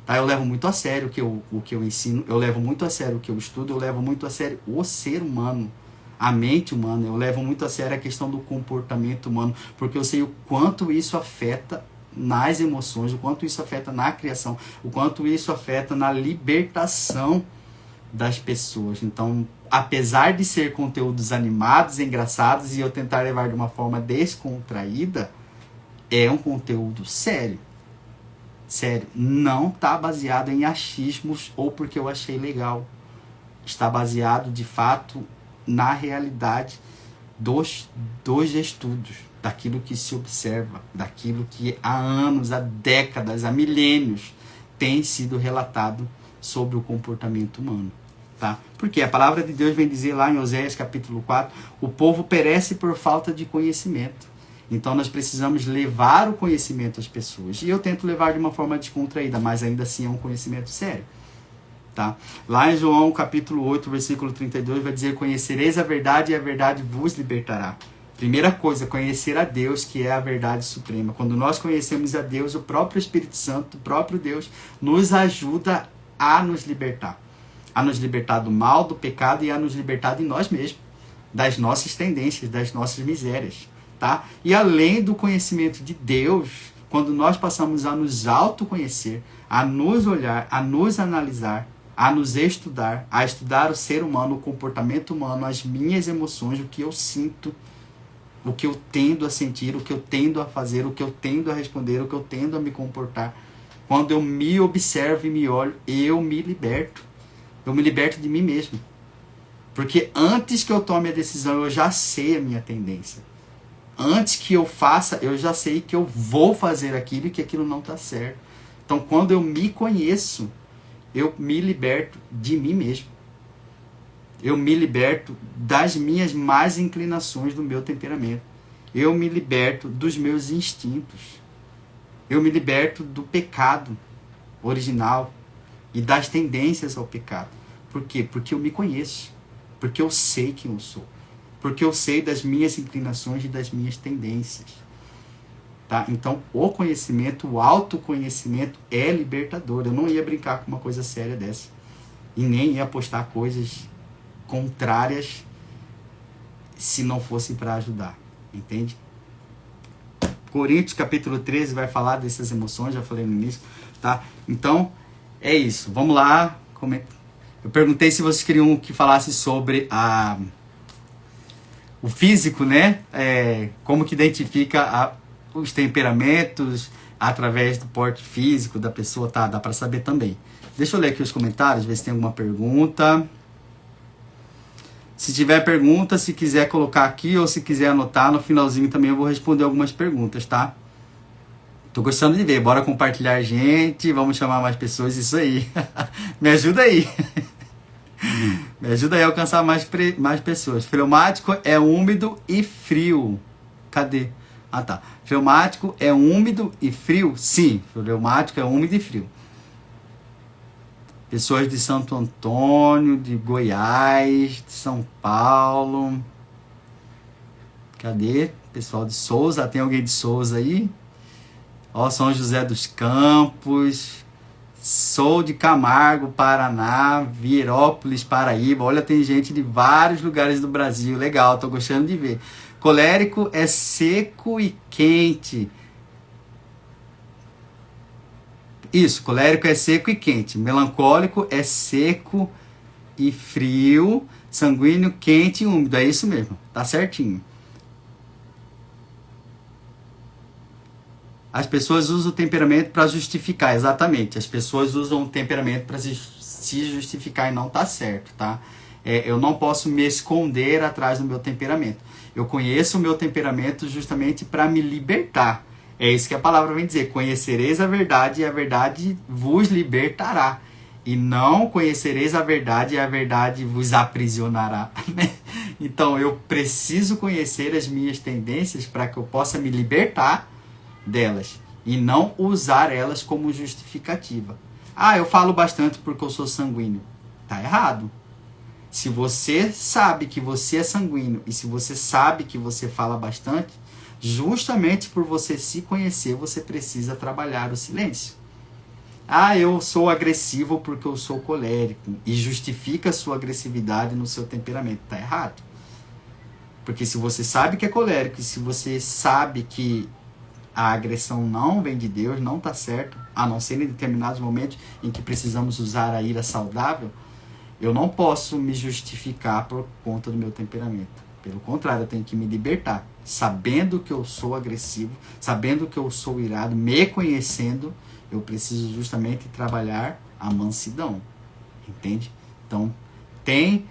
tá? Eu levo muito a sério o que eu ensino, eu levo muito a sério o que eu estudo, eu levo muito a sério o ser humano, a mente humana, eu levo muito a sério a questão do comportamento humano, porque eu sei o quanto isso afeta nas emoções, o quanto isso afeta na criação, o quanto isso afeta na libertação das pessoas. Então, apesar de ser conteúdos animados, engraçados, e eu tentar levar de uma forma descontraída, é um conteúdo sério. Sério, não está baseado em achismos ou porque eu achei legal. Está baseado, de fato, na realidade dos estudos, daquilo que se observa, daquilo que há anos, há décadas, há milênios tem sido relatado sobre o comportamento humano. Tá? Porque a palavra de Deus vem dizer lá em Oséias capítulo 4, o povo perece por falta de conhecimento. Então nós precisamos levar o conhecimento às pessoas. E eu tento levar de uma forma descontraída, mas ainda assim é um conhecimento sério. Tá? Lá em João capítulo 8, versículo 32, vai dizer: conhecereis a verdade e a verdade vos libertará. Primeira coisa, conhecer a Deus, que é a verdade suprema. Quando nós conhecemos a Deus, o próprio Espírito Santo, o próprio Deus, nos ajuda a nos libertar. A nos libertar do mal, do pecado e a nos libertar de nós mesmos, das nossas tendências, das nossas misérias. Tá? E além do conhecimento de Deus, quando nós passamos a nos autoconhecer, a nos olhar, a nos analisar, a nos estudar, a estudar o ser humano, o comportamento humano, as minhas emoções, o que eu sinto, o que eu tendo a sentir, o que eu tendo a fazer, o que eu tendo a responder, o que eu tendo a me comportar. Quando eu me observo e me olho, eu me liberto. Eu me liberto de mim mesmo. Porque antes que eu tome a decisão, eu já sei a minha tendência. Antes que eu faça, eu já sei que eu vou fazer aquilo e que aquilo não está certo. Então, quando eu me conheço, eu me liberto de mim mesmo. Eu me liberto das minhas más inclinações do meu temperamento. Eu me liberto dos meus instintos. Eu me liberto do pecado original e das tendências ao pecado. Por quê? Porque eu me conheço. Porque eu sei quem eu sou. Porque eu sei das minhas inclinações e das minhas tendências. Tá? Então, o conhecimento, o autoconhecimento é libertador. Eu não ia brincar com uma coisa séria dessa. E nem ia postar coisas contrárias se não fosse para ajudar. Entende? Coríntios capítulo 13 vai falar dessas emoções, já falei no início. Tá? Então, é isso. Vamos lá. Eu perguntei se vocês queriam que falasse sobre o físico, né? Como que identifica os temperamentos através do porte físico da pessoa, tá? Dá para saber também. Deixa eu ler aqui os comentários, ver se tem alguma pergunta. Se tiver pergunta, se quiser colocar aqui ou se quiser anotar, no finalzinho também eu vou responder algumas perguntas, tá? Tô gostando de ver, bora compartilhar, gente, vamos chamar mais pessoas, isso aí. Me ajuda aí. Me ajuda aí a alcançar mais pessoas. Fleumático é úmido e frio. Cadê? Ah, tá. Fleumático é úmido e frio? Sim, fleumático é úmido e frio. Pessoas de Santo Antônio, de Goiás, de São Paulo. Cadê? Pessoal de Souza, tem alguém de Souza aí? Ó, São José dos Campos. Sou de Camargo, Paraná, Virópolis, Paraíba. Olha, tem gente de vários lugares do Brasil. Legal, tô gostando de ver. Colérico é seco e quente. Isso, colérico é seco e quente. Melancólico é seco e frio. Sanguíneo, quente e úmido. É isso mesmo, tá certinho. As pessoas usam o temperamento para justificar, exatamente. As pessoas usam o temperamento para se justificar e não tá certo, tá? Eu não posso me esconder atrás do meu temperamento. Eu conheço o meu temperamento justamente para me libertar. É isso que a palavra vem dizer. Conhecereis a verdade e a verdade vos libertará. E não conhecereis a verdade e a verdade vos aprisionará. Então eu preciso conhecer as minhas tendências para que eu possa me libertar delas e não usar elas como justificativa. Ah, eu falo bastante porque eu sou sanguíneo. Tá errado. Se você sabe que você é sanguíneo e se você sabe que você fala bastante, justamente por você se conhecer, você precisa trabalhar o silêncio. Ah, eu sou agressivo porque eu sou colérico e justifica a sua agressividade no seu temperamento. Tá errado. Porque se você sabe que é colérico e se você sabe que a agressão não vem de Deus, não está certo, a não ser em determinados momentos em que precisamos usar a ira saudável, eu não posso me justificar por conta do meu temperamento. Pelo contrário, eu tenho que me libertar, sabendo que eu sou agressivo, sabendo que eu sou irado, me conhecendo, eu preciso justamente trabalhar a mansidão, entende? Então, tem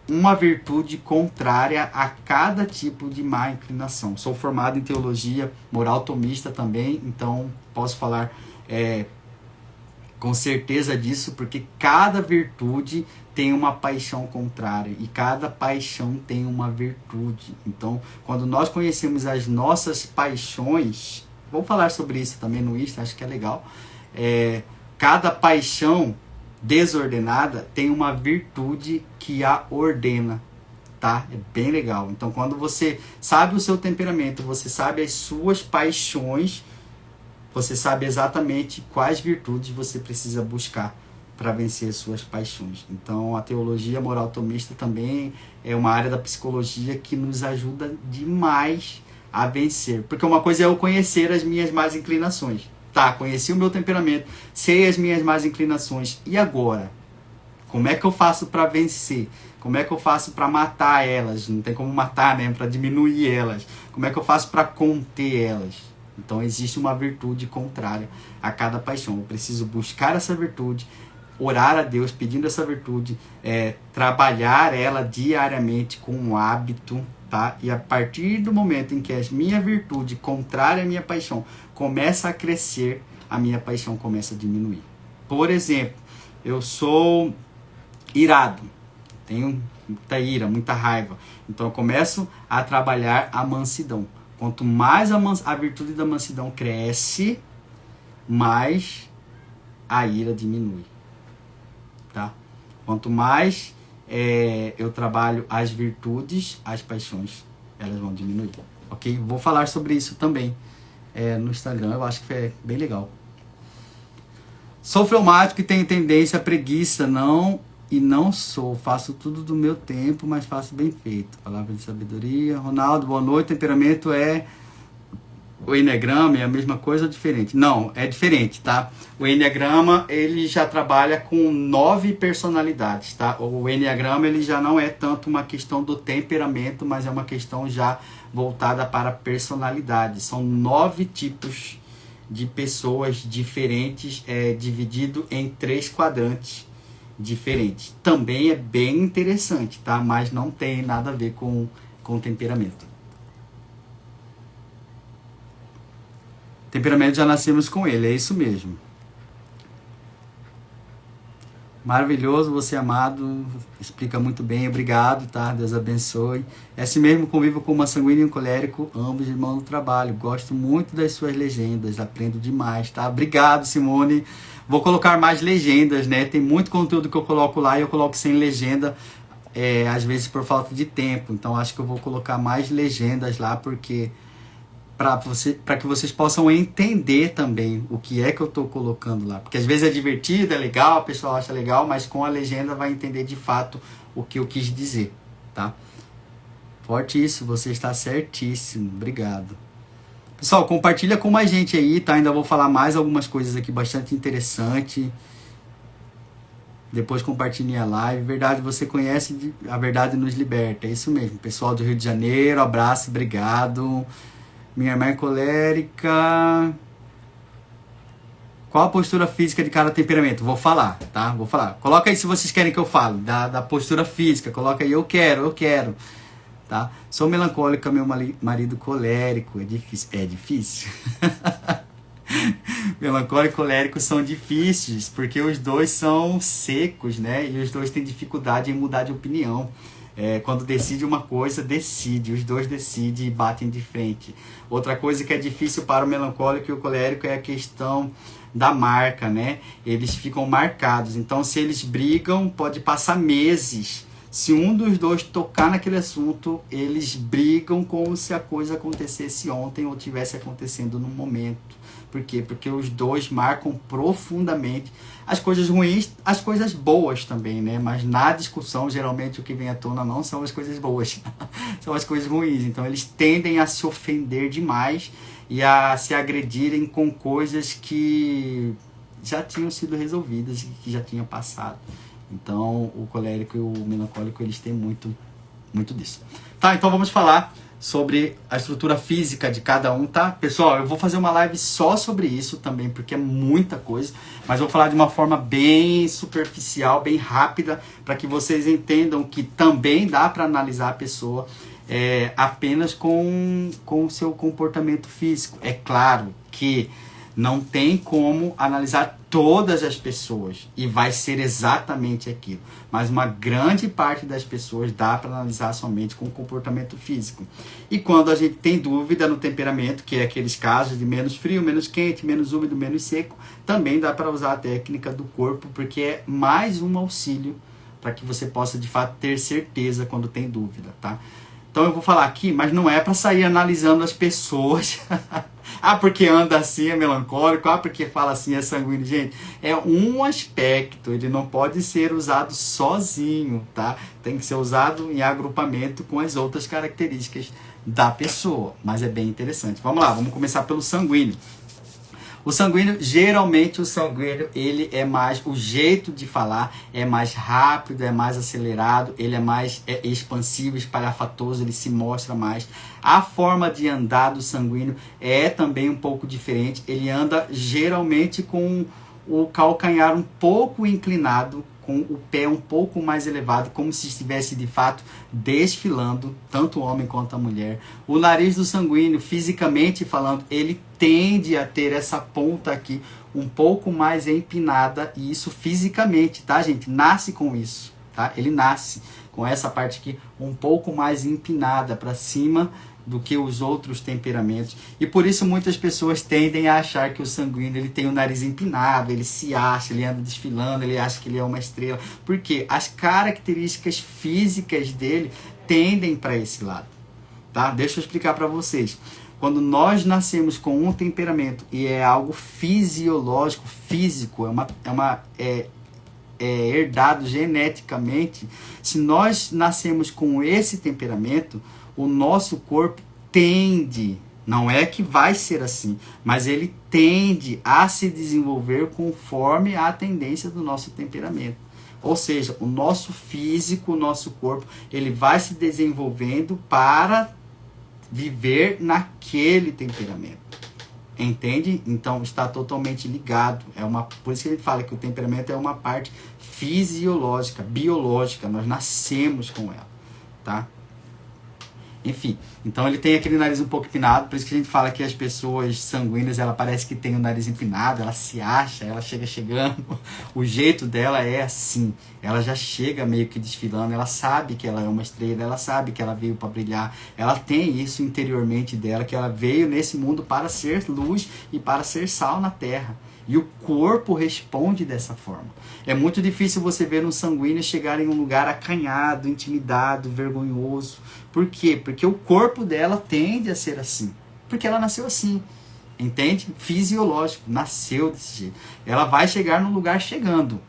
uma virtude contrária a cada tipo de má inclinação. Sou formado em teologia moral tomista também, então posso falar com certeza disso, porque cada virtude tem uma paixão contrária e cada paixão tem uma virtude. Então, quando nós conhecemos as nossas paixões, vou falar sobre isso também no Insta, acho que é legal. Cada paixão desordenada tem uma virtude que a ordena, tá? É bem legal. Então, quando você sabe o seu temperamento, você sabe as suas paixões, você sabe exatamente quais virtudes você precisa buscar para vencer as suas paixões. Então, a teologia moral tomista também é uma área da psicologia que nos ajuda demais a vencer. Porque uma coisa é eu conhecer as minhas más inclinações. Tá, conheci o meu temperamento, sei as minhas más inclinações. E agora? Como é que eu faço para vencer? Como é que eu faço para matar elas? Não tem como matar, né? Para diminuir elas. Como é que eu faço para conter elas? Então existe uma virtude contrária a cada paixão. Eu preciso buscar essa virtude, orar a Deus pedindo essa virtude, trabalhar ela diariamente com um hábito, tá? E a partir do momento em que a minha virtude contrária à minha paixão começa a crescer, a minha paixão começa a diminuir. Por exemplo, eu sou irado, tenho muita ira, muita raiva. Então eu começo a trabalhar a mansidão. Quanto mais a virtude da mansidão cresce, mais a ira diminui. Tá? Quanto mais eu trabalho as virtudes, as paixões, elas vão diminuir. Ok? Vou falar sobre isso também no Instagram, eu acho que é bem legal. Sou fleumático e tenho tendência à preguiça, não sou. Faço tudo do meu tempo, mas faço bem feito. Palavra de sabedoria. Ronaldo, boa noite. Temperamento o Enneagrama é a mesma coisa ou diferente? Não, é diferente, tá? O Enneagrama, ele já trabalha com 9 personalidades, tá? O Enneagrama, ele já não é tanto uma questão do temperamento, mas é uma questão já voltada para a personalidade. São 9 tipos de pessoas diferentes, dividido em 3 quadrantes diferentes. Também é bem interessante, tá? Mas não tem nada a ver com temperamento. Temperamento já nascemos com ele, é isso mesmo. Maravilhoso, você amado, explica muito bem, obrigado, tá? Deus abençoe. É assim mesmo, convivo com uma sanguínea e um colérico, ambos irmãos no trabalho. Gosto muito das suas legendas, aprendo demais, tá? Obrigado, Simone. Vou colocar mais legendas, né? Tem muito conteúdo que eu coloco lá e eu coloco sem legenda, às vezes por falta de tempo. Então acho que eu vou colocar mais legendas lá, porque para que vocês possam entender também o que é que eu estou colocando lá. Porque às vezes é divertido, é legal, o pessoal acha legal, mas com a legenda vai entender de fato o que eu quis dizer, tá? Forte isso, você está certíssimo. Obrigado. Pessoal, compartilha com mais gente aí, tá? Ainda vou falar mais algumas coisas aqui bastante interessantes. Depois compartilhe a live. Verdade, você conhece, a verdade nos liberta. É isso mesmo. Pessoal do Rio de Janeiro, abraço, obrigado. Minha irmã é colérica. Qual a postura física de cada temperamento? Vou falar, tá? Vou falar. Coloca aí se vocês querem que eu fale da postura física. Coloca aí, eu quero. Tá? Sou melancólica, meu marido colérico. É difícil. É difícil. Melancólico e colérico são difíceis, porque os dois são secos, né? E os dois têm dificuldade em mudar de opinião. Quando decide uma coisa, os dois decidem e batem de frente. Outra coisa que é difícil para o melancólico e o colérico é a questão da marca, né? Eles ficam marcados, então se eles brigam, pode passar meses. Se um dos dois tocar naquele assunto, eles brigam como se a coisa acontecesse ontem ou tivesse acontecendo no momento. Por quê? Porque os dois marcam profundamente as coisas ruins, as coisas boas também, né? Mas na discussão, geralmente o que vem à tona não são as coisas boas, são as coisas ruins. Então eles tendem a se ofender demais e a se agredirem com coisas que já tinham sido resolvidas e que já tinham passado. Então o colérico e o melancólico, eles têm muito disso. Tá, então vamos falar sobre a estrutura física de cada um, tá? Pessoal, eu vou fazer uma live só sobre isso também, porque é muita coisa, mas eu vou falar de uma forma bem superficial, bem rápida, para que vocês entendam que também dá para analisar a pessoa apenas com o seu comportamento físico. É claro que não tem como analisar todas as pessoas e vai ser exatamente aquilo. Mas uma grande parte das pessoas dá para analisar somente com o comportamento físico. E quando a gente tem dúvida no temperamento, que é aqueles casos de menos frio, menos quente, menos úmido, menos seco, também dá para usar a técnica do corpo, porque é mais um auxílio para que você possa de fato ter certeza quando tem dúvida, tá? Então eu vou falar aqui, mas não é para sair analisando as pessoas. Ah, porque anda assim é melancólico, ah, porque fala assim é sanguíneo. Gente, é um aspecto, ele não pode ser usado sozinho, tá? Tem que ser usado em agrupamento com as outras características da pessoa, mas é bem interessante. Vamos lá, vamos começar pelo sanguíneo. O sanguíneo, geralmente o sanguíneo, ele é mais, o jeito de falar é mais rápido, é mais acelerado, ele é mais expansivo, espalhafatoso, ele se mostra mais. A forma de andar do sanguíneo é também um pouco diferente, ele anda geralmente com o calcanhar um pouco inclinado, com o pé um pouco mais elevado, como se estivesse de fato desfilando, tanto o homem quanto a mulher. O nariz do sanguíneo, fisicamente falando, ele tende a ter essa ponta aqui um pouco mais empinada, e isso fisicamente, tá, gente? Nasce com isso, tá? Ele nasce com essa parte aqui um pouco mais empinada para cima do que os outros temperamentos, e por isso muitas pessoas tendem a achar que o sanguíneo ele tem o nariz empinado, ele se acha, ele anda desfilando, ele acha que ele é uma estrela, porque as características físicas dele tendem para esse lado, tá? Deixa eu explicar para vocês. Quando nós nascemos com um temperamento e é algo fisiológico, físico, é herdado geneticamente, se nós nascemos com esse temperamento, o nosso corpo tende, não é que vai ser assim, mas ele tende a se desenvolver conforme a tendência do nosso temperamento. Ou seja, o nosso físico, o nosso corpo, ele vai se desenvolvendo para viver naquele temperamento. Entende? Então está totalmente ligado. Por isso que a gente fala que o temperamento é uma parte fisiológica, biológica. Nós nascemos com ela, tá? Enfim, então ele tem aquele nariz um pouco empinado, por isso que a gente fala que as pessoas sanguíneas, ela parece que tem o nariz empinado, ela se acha, ela chega chegando, o jeito dela é assim, ela já chega meio que desfilando, ela sabe que ela é uma estrela, ela sabe que ela veio para brilhar, ela tem isso interiormente dela, que ela veio nesse mundo para ser luz e para ser sal na terra. E o corpo responde dessa forma. É muito difícil você ver um sanguíneo chegar em um lugar acanhado, intimidado, vergonhoso. Por quê? Porque o corpo dela tende a ser assim. Porque ela nasceu assim. Entende? Fisiológico. Nasceu desse jeito. Ela vai chegar num lugar chegando,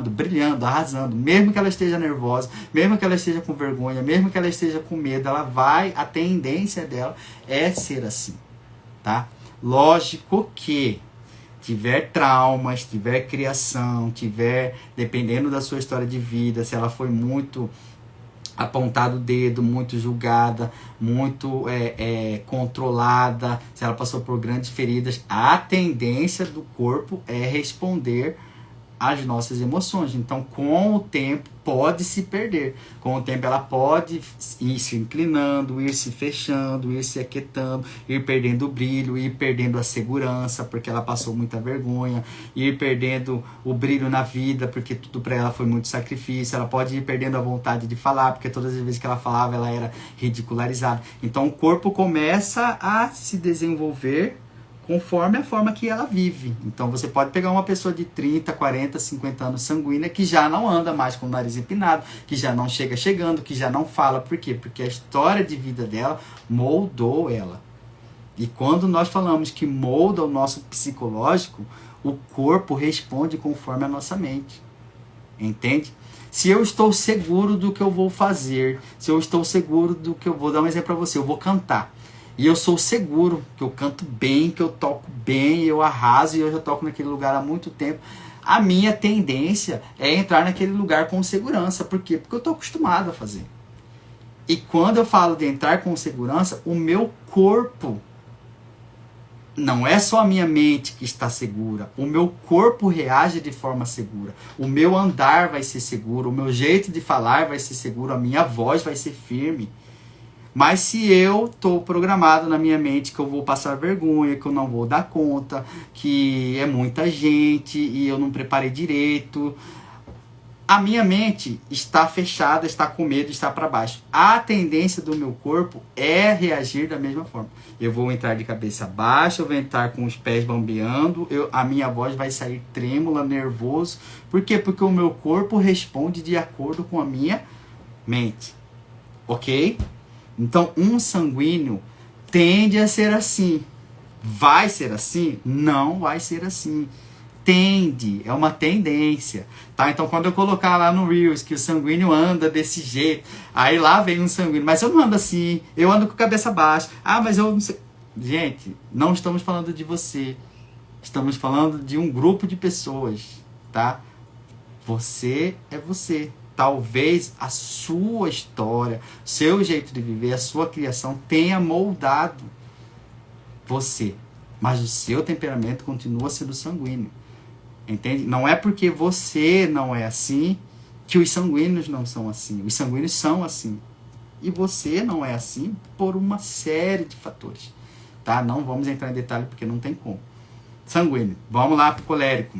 brilhando, arrasando. Mesmo que ela esteja nervosa, mesmo que ela esteja com vergonha, mesmo que ela esteja com medo, a tendência dela é ser assim. Tá? Lógico que tiver traumas, tiver criação, dependendo da sua história de vida, se ela foi muito apontado o dedo, muito julgada, muito controlada, se ela passou por grandes feridas, a tendência do corpo é responder às nossas emoções. Então, com o tempo, pode se perder. Com o tempo, ela pode ir se inclinando, ir se fechando, ir se aquietando, ir perdendo o brilho, ir perdendo a segurança, porque ela passou muita vergonha, ir perdendo o brilho na vida, porque tudo para ela foi muito sacrifício. Ela pode ir perdendo a vontade de falar, porque todas as vezes que ela falava, ela era ridicularizada. Então, o corpo começa a se desenvolver conforme a forma que ela vive. Então você pode pegar uma pessoa de 30, 40, 50 anos sanguínea que já não anda mais com o nariz empinado, que já não chega chegando, que já não fala. Por quê? Porque a história de vida dela moldou ela. E quando nós falamos que molda o nosso psicológico, o corpo responde conforme a nossa mente. Entende? Se eu estou seguro do que eu vou fazer, se eu estou seguro do que eu vou dar um exemplo para você, eu vou cantar. E eu sou seguro que eu canto bem, que eu toco bem, eu arraso e eu já toco naquele lugar há muito tempo. A minha tendência é entrar naquele lugar com segurança. Por quê? Porque eu estou acostumado a fazer. E quando eu falo de entrar com segurança, o meu corpo, não é só a minha mente que está segura, o meu corpo reage de forma segura, o meu andar vai ser seguro, o meu jeito de falar vai ser seguro, a minha voz vai ser firme. Mas se eu estou programado na minha mente que eu vou passar vergonha, que eu não vou dar conta, que é muita gente e eu não preparei direito, a minha mente está fechada, está com medo, está para baixo. A tendência do meu corpo é reagir da mesma forma. Eu vou entrar de cabeça baixa, eu vou entrar com os pés bambeando, a minha voz vai sair trêmula, nervoso. Por quê? Porque o meu corpo responde de acordo com a minha mente. Ok? Então, um sanguíneo tende a ser assim. Vai ser assim? Não vai ser assim. Tende, é uma tendência, tá? Então, quando eu colocar lá no Reels que o sanguíneo anda desse jeito, aí lá vem um sanguíneo, mas eu não ando assim, eu ando com a cabeça baixa. Ah, mas eu não sei. Gente, não estamos falando de você, estamos falando de um grupo de pessoas, tá? Você é você. Talvez a sua história, seu jeito de viver, a sua criação tenha moldado você, mas o seu temperamento continua sendo sanguíneo. Entende? Não é porque você não é assim que os sanguíneos não são assim. Os sanguíneos são assim. E você não é assim por uma série de fatores. Tá? Não vamos entrar em detalhe porque não tem como. Sanguíneo. Vamos lá para o colérico.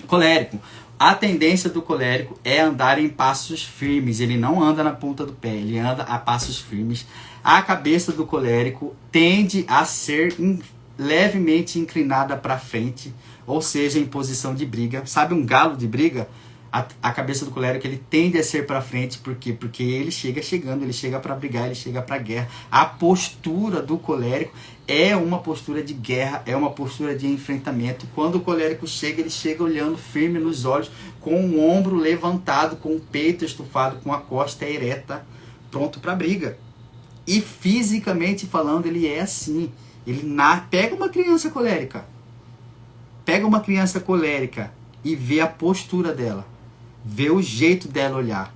Colérico. A tendência do colérico é andar em passos firmes. Ele não anda na ponta do pé. Ele anda a passos firmes. A cabeça do colérico tende a ser levemente inclinada para frente, ou seja, em posição de briga. Sabe um galo de briga? A cabeça do colérico ele tende a ser para frente, por quê? Porque ele chega chegando, ele chega para brigar, ele chega para guerra. A postura do colérico é uma postura de guerra, é uma postura de enfrentamento. Quando o colérico chega, ele chega olhando firme nos olhos, com o ombro levantado, com o peito estufado, com a costa ereta, pronto para briga. E fisicamente falando, ele é assim. Pega uma criança colérica. Pega uma criança colérica e vê a postura dela. Vê o jeito dela olhar.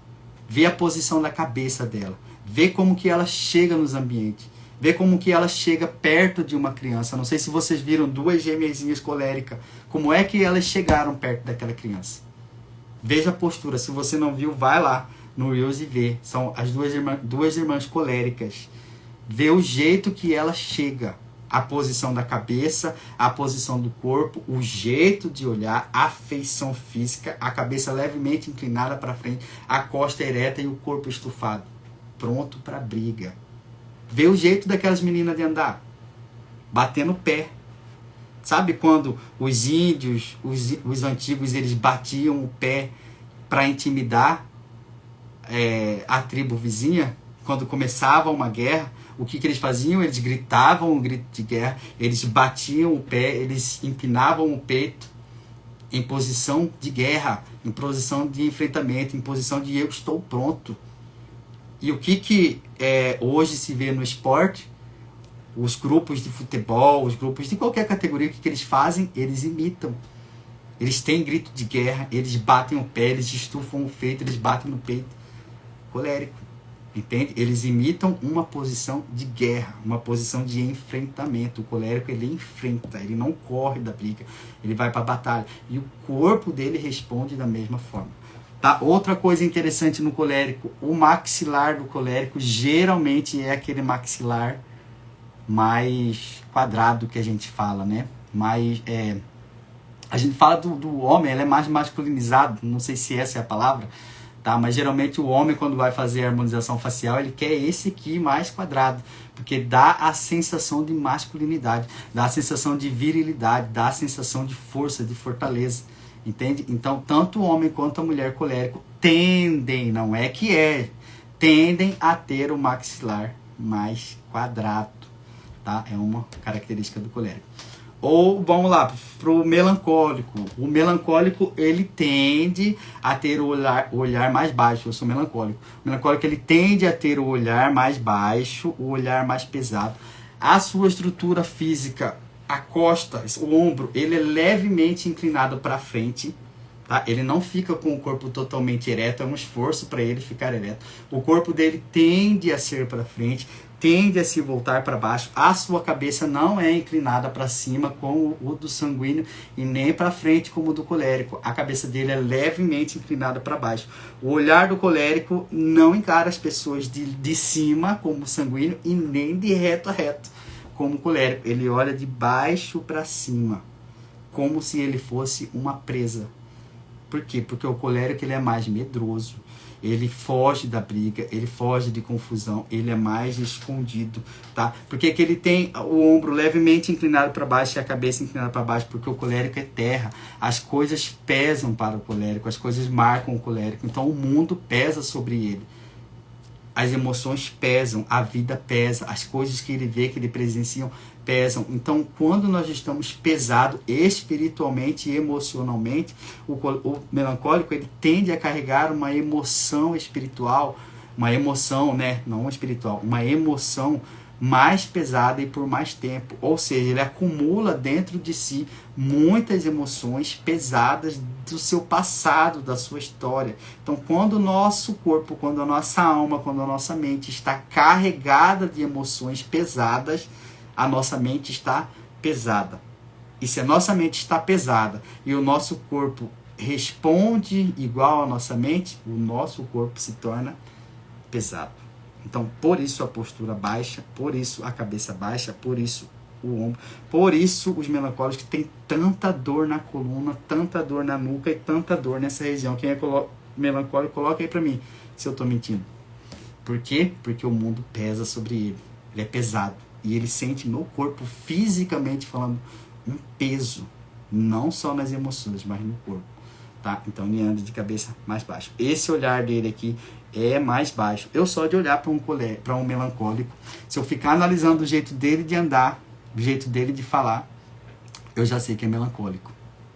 Vê a posição da cabeça dela. Vê como que ela chega nos ambientes. Vê como que ela chega perto de uma criança. Não sei se vocês viram duas gêmeazinhas coléricas. Como é que elas chegaram perto daquela criança. Veja a postura. Se você não viu, vai lá no Reels e vê. São as duas irmãs coléricas. Vê o jeito que ela chega. A posição da cabeça, a posição do corpo, o jeito de olhar, a feição física, a cabeça levemente inclinada para frente, a costa ereta e o corpo estufado. Pronto para briga. Vê o jeito daquelas meninas de andar. Batendo o pé. Sabe quando os índios, os antigos, eles batiam o pé para intimidar a tribo vizinha? Quando começava uma guerra, o que eles faziam? Eles gritavam um grito de guerra, eles batiam o pé, eles empinavam o peito em posição de guerra, em posição de enfrentamento, em posição de eu estou pronto. E o que hoje se vê no esporte? Os grupos de futebol, os grupos de qualquer categoria, o que eles fazem? Eles imitam. Eles têm grito de guerra, eles batem o pé, eles estufam o peito, eles batem no peito. Colérico. Entende? Eles imitam uma posição de guerra, uma posição de enfrentamento. O colérico, ele enfrenta, ele não corre da briga, ele vai para a batalha. E o corpo dele responde da mesma forma. Tá? Outra coisa interessante no colérico, o maxilar do colérico geralmente é aquele maxilar mais quadrado que a gente fala, né? A gente fala do homem, ele é mais masculinizado, não sei se essa é a palavra, tá? Mas geralmente o homem, quando vai fazer a harmonização facial, ele quer esse aqui mais quadrado, porque dá a sensação de masculinidade, dá a sensação de virilidade, dá a sensação de força, de fortaleza, entende? Então, tanto o homem quanto a mulher colérico tendem, não é que tendem a ter o maxilar mais quadrado, tá? É uma característica do colérico. Ou, vamos lá, para o melancólico. O melancólico, ele tende a ter o olhar mais baixo. Eu sou melancólico. O melancólico, ele tende a ter o olhar mais baixo, o olhar mais pesado. A sua estrutura física, a costa, o ombro, ele é levemente inclinado para frente, Tá? Ele não fica com o corpo totalmente ereto, é um esforço para ele ficar ereto. O corpo dele tende a ser para frente, tende a se voltar para baixo. A sua cabeça não é inclinada para cima como o do sanguíneo e nem para frente como o do colérico. A cabeça dele é levemente inclinada para baixo. O olhar do colérico não encara as pessoas de cima como o sanguíneo e nem de reto a reto como o colérico. Ele olha de baixo para cima, como se ele fosse uma presa. Por quê? Porque o colérico ele é mais medroso, ele foge da briga, ele foge de confusão, ele é mais escondido, tá? Por que que ele tem o ombro levemente inclinado para baixo e a cabeça inclinada para baixo? Porque o colérico é terra, as coisas pesam para o colérico, as coisas marcam o colérico, então o mundo pesa sobre ele. As emoções pesam, a vida pesa, as coisas que ele vê, que ele presencia, pesam. Então, quando nós estamos pesados espiritualmente e emocionalmente, o melancólico ele tende a carregar uma emoção espiritual, uma emoção, né, não espiritual, uma emoção mais pesada e por mais tempo. Ou seja, ele acumula dentro de si muitas emoções pesadas do seu passado, da sua história. Então, quando o nosso corpo, quando a nossa alma, quando a nossa mente está carregada de emoções pesadas, a nossa mente está pesada. E se a nossa mente está pesada e o nosso corpo responde igual à nossa mente, o nosso corpo se torna pesado. Então, por isso a postura baixa, por isso a cabeça baixa, por isso o ombro, por isso os melancólicos têm tanta dor na coluna, tanta dor na nuca e tanta dor nessa região. Quem é melancólico, coloca aí pra mim se eu tô mentindo. Por quê? Porque o mundo pesa sobre ele. Ele é pesado. E ele sente no corpo, fisicamente falando, um peso. Não só nas emoções, mas no corpo. Tá? Então ele anda de cabeça mais baixa. Esse olhar dele aqui é mais baixo. Eu só de olhar para um melancólico, se eu ficar analisando o jeito dele de andar, o jeito dele de falar, eu já sei que é melancólico.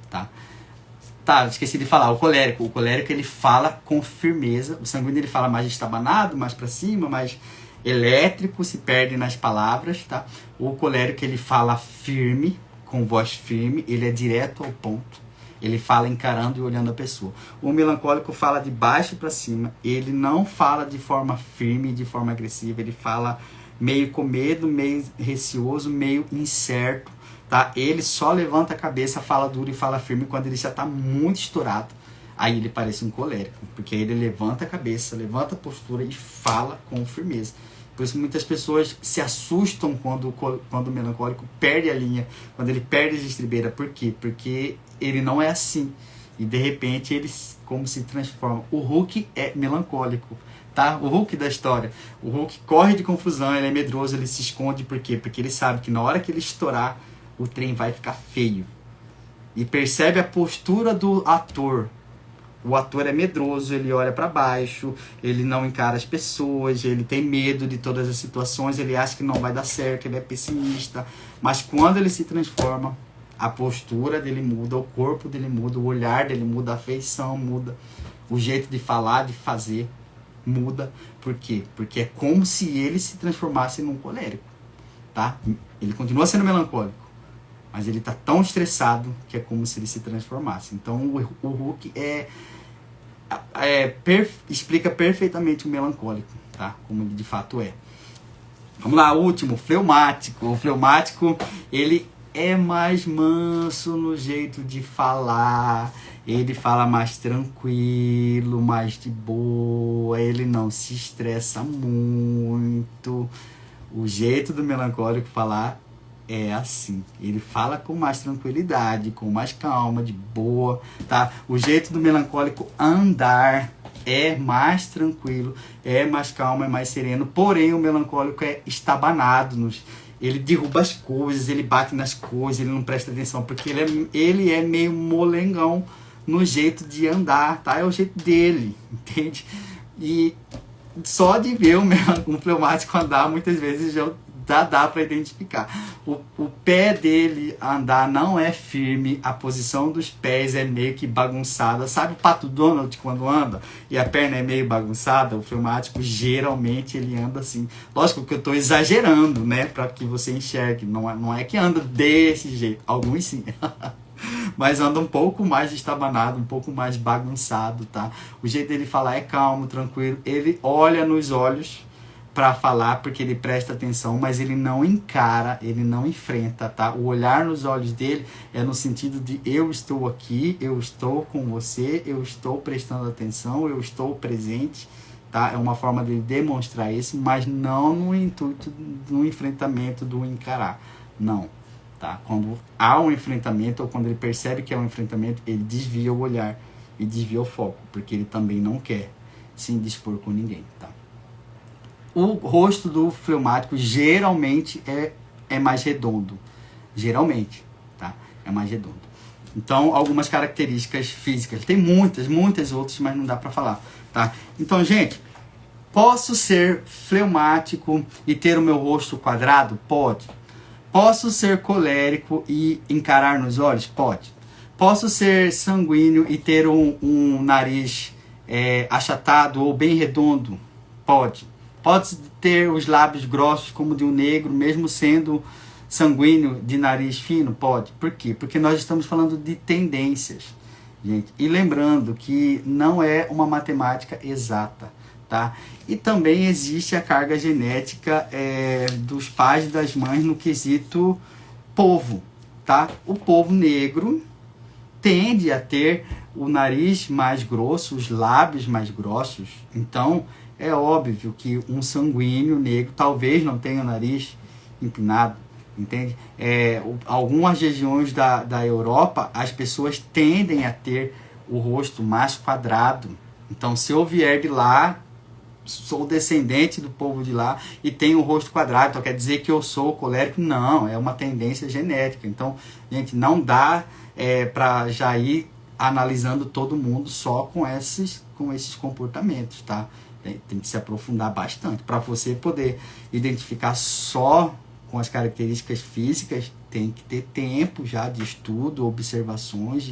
Tá, esqueci de falar. O colérico ele fala com firmeza. O sanguíneo ele fala mais estabanado, mais para cima, mais elétrico, se perde nas palavras. Tá? O colérico ele fala firme, com voz firme, ele é direto ao ponto. Ele fala encarando e olhando a pessoa. O melancólico fala de baixo para cima. Ele não fala de forma firme, de forma agressiva. Ele fala meio com medo, meio receoso, meio incerto. Tá? Ele só levanta a cabeça, fala duro e fala firme quando ele já está muito estourado. Aí ele parece um colérico. Porque ele levanta a cabeça, levanta a postura e fala com firmeza. Por isso muitas pessoas se assustam quando o melancólico perde a linha, quando ele perde a estribeira. Por quê? Porque ele não é assim. E de repente ele como se transforma. O Hulk é melancólico. Tá? O Hulk da história. O Hulk corre de confusão, ele é medroso, ele se esconde. Por quê? Porque ele sabe que na hora que ele estourar, o trem vai ficar feio. E percebe a postura do ator. O ator é medroso, ele olha para baixo, ele não encara as pessoas, ele tem medo de todas as situações, ele acha que não vai dar certo, ele é pessimista. Mas quando ele se transforma, a postura dele muda, o corpo dele muda, o olhar dele muda, a feição muda, o jeito de falar, de fazer muda. Por quê? Porque é como se ele se transformasse num colérico. Tá? Ele continua sendo melancólico, mas ele está tão estressado que é como se ele se transformasse. Então o Hulk explica perfeitamente o melancólico, tá? Como ele de fato é. Vamos lá, o último, fleumático. O fleumático, ele é mais manso no jeito de falar. Ele fala mais tranquilo, mais de boa. Ele não se estressa muito. O jeito do melancólico falar é assim. Ele fala com mais tranquilidade, com mais calma, de boa, tá? O jeito do melancólico andar é mais tranquilo, é mais calmo, é mais sereno. Porém, o melancólico é estabanado. Ele derruba as coisas, ele bate nas coisas, ele não presta atenção, porque ele é meio molengão no jeito de andar, tá? É o jeito dele, entende? E só de ver um fleumático andar, muitas vezes já dá para identificar. O pé dele andar não é firme, a posição dos pés é meio que bagunçada. Sabe o Pato Donald quando anda e a perna é meio bagunçada? O fleumático geralmente ele anda assim. Lógico que eu estou exagerando, né, para que você enxergue. Não é que anda desse jeito. Alguns sim. mas anda um pouco mais estabanado, um pouco mais bagunçado, tá? O jeito dele falar é calmo, tranquilo. Ele olha nos olhos para falar porque ele presta atenção, mas ele não encara, ele não enfrenta, tá? O olhar nos olhos dele é no sentido de eu estou aqui, eu estou com você, eu estou prestando atenção, eu estou presente, tá? É uma forma de demonstrar isso, mas não no intuito do enfrentamento, do encarar, não, tá? Quando há um enfrentamento ou quando ele percebe que é um enfrentamento, ele desvia o olhar e desvia o foco, porque ele também não quer se indispor com ninguém, tá? O rosto do fleumático geralmente é mais redondo. Geralmente, tá? É mais redondo. Então, algumas características físicas. Tem muitas outras, mas não dá pra falar, tá? Então, gente, posso ser fleumático e ter o meu rosto quadrado? Pode. Posso ser colérico e encarar nos olhos? Pode. Posso ser sanguíneo e ter um nariz achatado ou bem redondo? Pode. Pode ter os lábios grossos como de um negro, mesmo sendo sanguíneo de nariz fino? Pode. Por quê? Porque nós estamos falando de tendências, gente. E lembrando que não é uma matemática exata, tá? E também existe a carga genética dos pais e das mães no quesito povo, tá? O povo negro tende a ter o nariz mais grosso, os lábios mais grossos. Então, é óbvio que um sanguíneo negro talvez não tenha o nariz empinado, entende? Algumas regiões da Europa, as pessoas tendem a ter o rosto mais quadrado. Então, se eu vier de lá, sou descendente do povo de lá e tenho o rosto quadrado, então quer dizer que eu sou colérico? Não, é uma tendência genética. Então, gente, não dá para já ir analisando todo mundo só com esses comportamentos, tá? Tem que se aprofundar bastante. Para você poder identificar só com as características físicas, tem que ter tempo já de estudo, observações,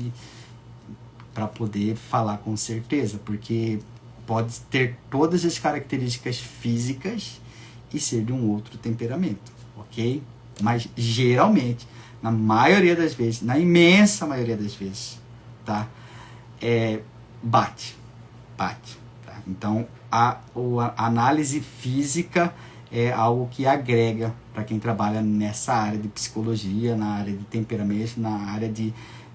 para poder falar com certeza, porque pode ter todas as características físicas e ser de um outro temperamento, ok? Mas geralmente, na maioria das vezes, na imensa maioria das vezes, tá? Bate. Tá? Então, a análise física é algo que agrega para quem trabalha nessa área de psicologia, na área de temperamento, na área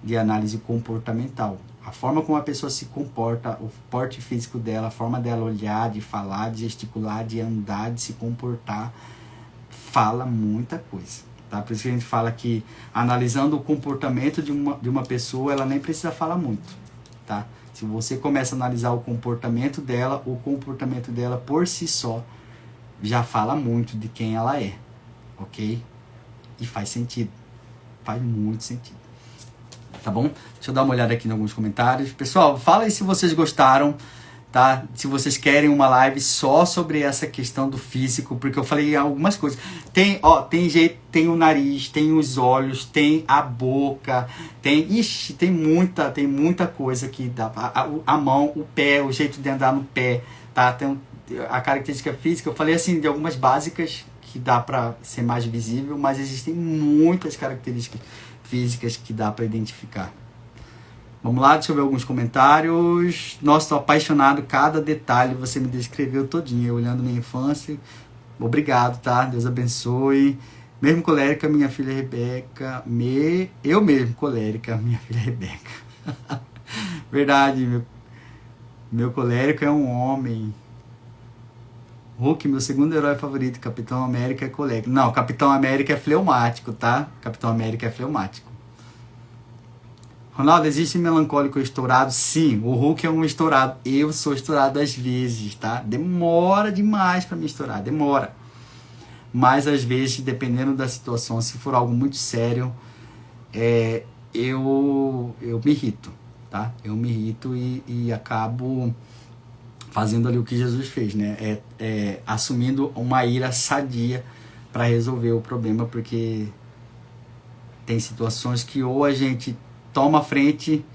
de análise comportamental. A forma como a pessoa se comporta, o porte físico dela, a forma dela olhar, de falar, de gesticular, de andar, de se comportar, fala muita coisa. Tá? Por isso que a gente fala que analisando o comportamento de uma pessoa, ela nem precisa falar muito. Tá? Se você começa a analisar o comportamento dela por si só já fala muito de quem ela é, ok? E faz sentido, faz muito sentido, tá bom? Deixa eu dar uma olhada aqui em alguns comentários. Pessoal, fala aí se vocês gostaram, tá? Se vocês querem uma live só sobre essa questão do físico, porque eu falei algumas coisas. Tem jeito, tem o nariz, tem os olhos, tem a boca, tem muita coisa que dá. A mão, o pé, o jeito de andar no pé, tá? Tem a característica física, eu falei assim de algumas básicas que dá para ser mais visível, mas existem muitas características físicas que dá para identificar. Vamos lá, deixa eu ver alguns comentários. Nossa, tô apaixonado, cada detalhe você me descreveu todinho, olhando minha infância. Obrigado, tá? Deus abençoe. Mesmo colérica, minha filha Rebeca. Eu mesmo, colérica, minha filha Rebeca. Verdade, meu colérico é um homem. Hulk, meu segundo herói favorito, Capitão América é colérico. Não, Capitão América é fleumático, tá? Capitão América é fleumático. Ronaldo, existe melancólico estourado? Sim, o Hulk é um estourado. Eu sou estourado às vezes, tá? Demora demais pra me estourar, demora. Mas às vezes, dependendo da situação, se for algo muito sério, eu me irrito, tá? Eu me irrito e acabo fazendo ali o que Jesus fez, né? Assumindo uma ira sadia para resolver o problema, porque tem situações que ou a gente toma a frente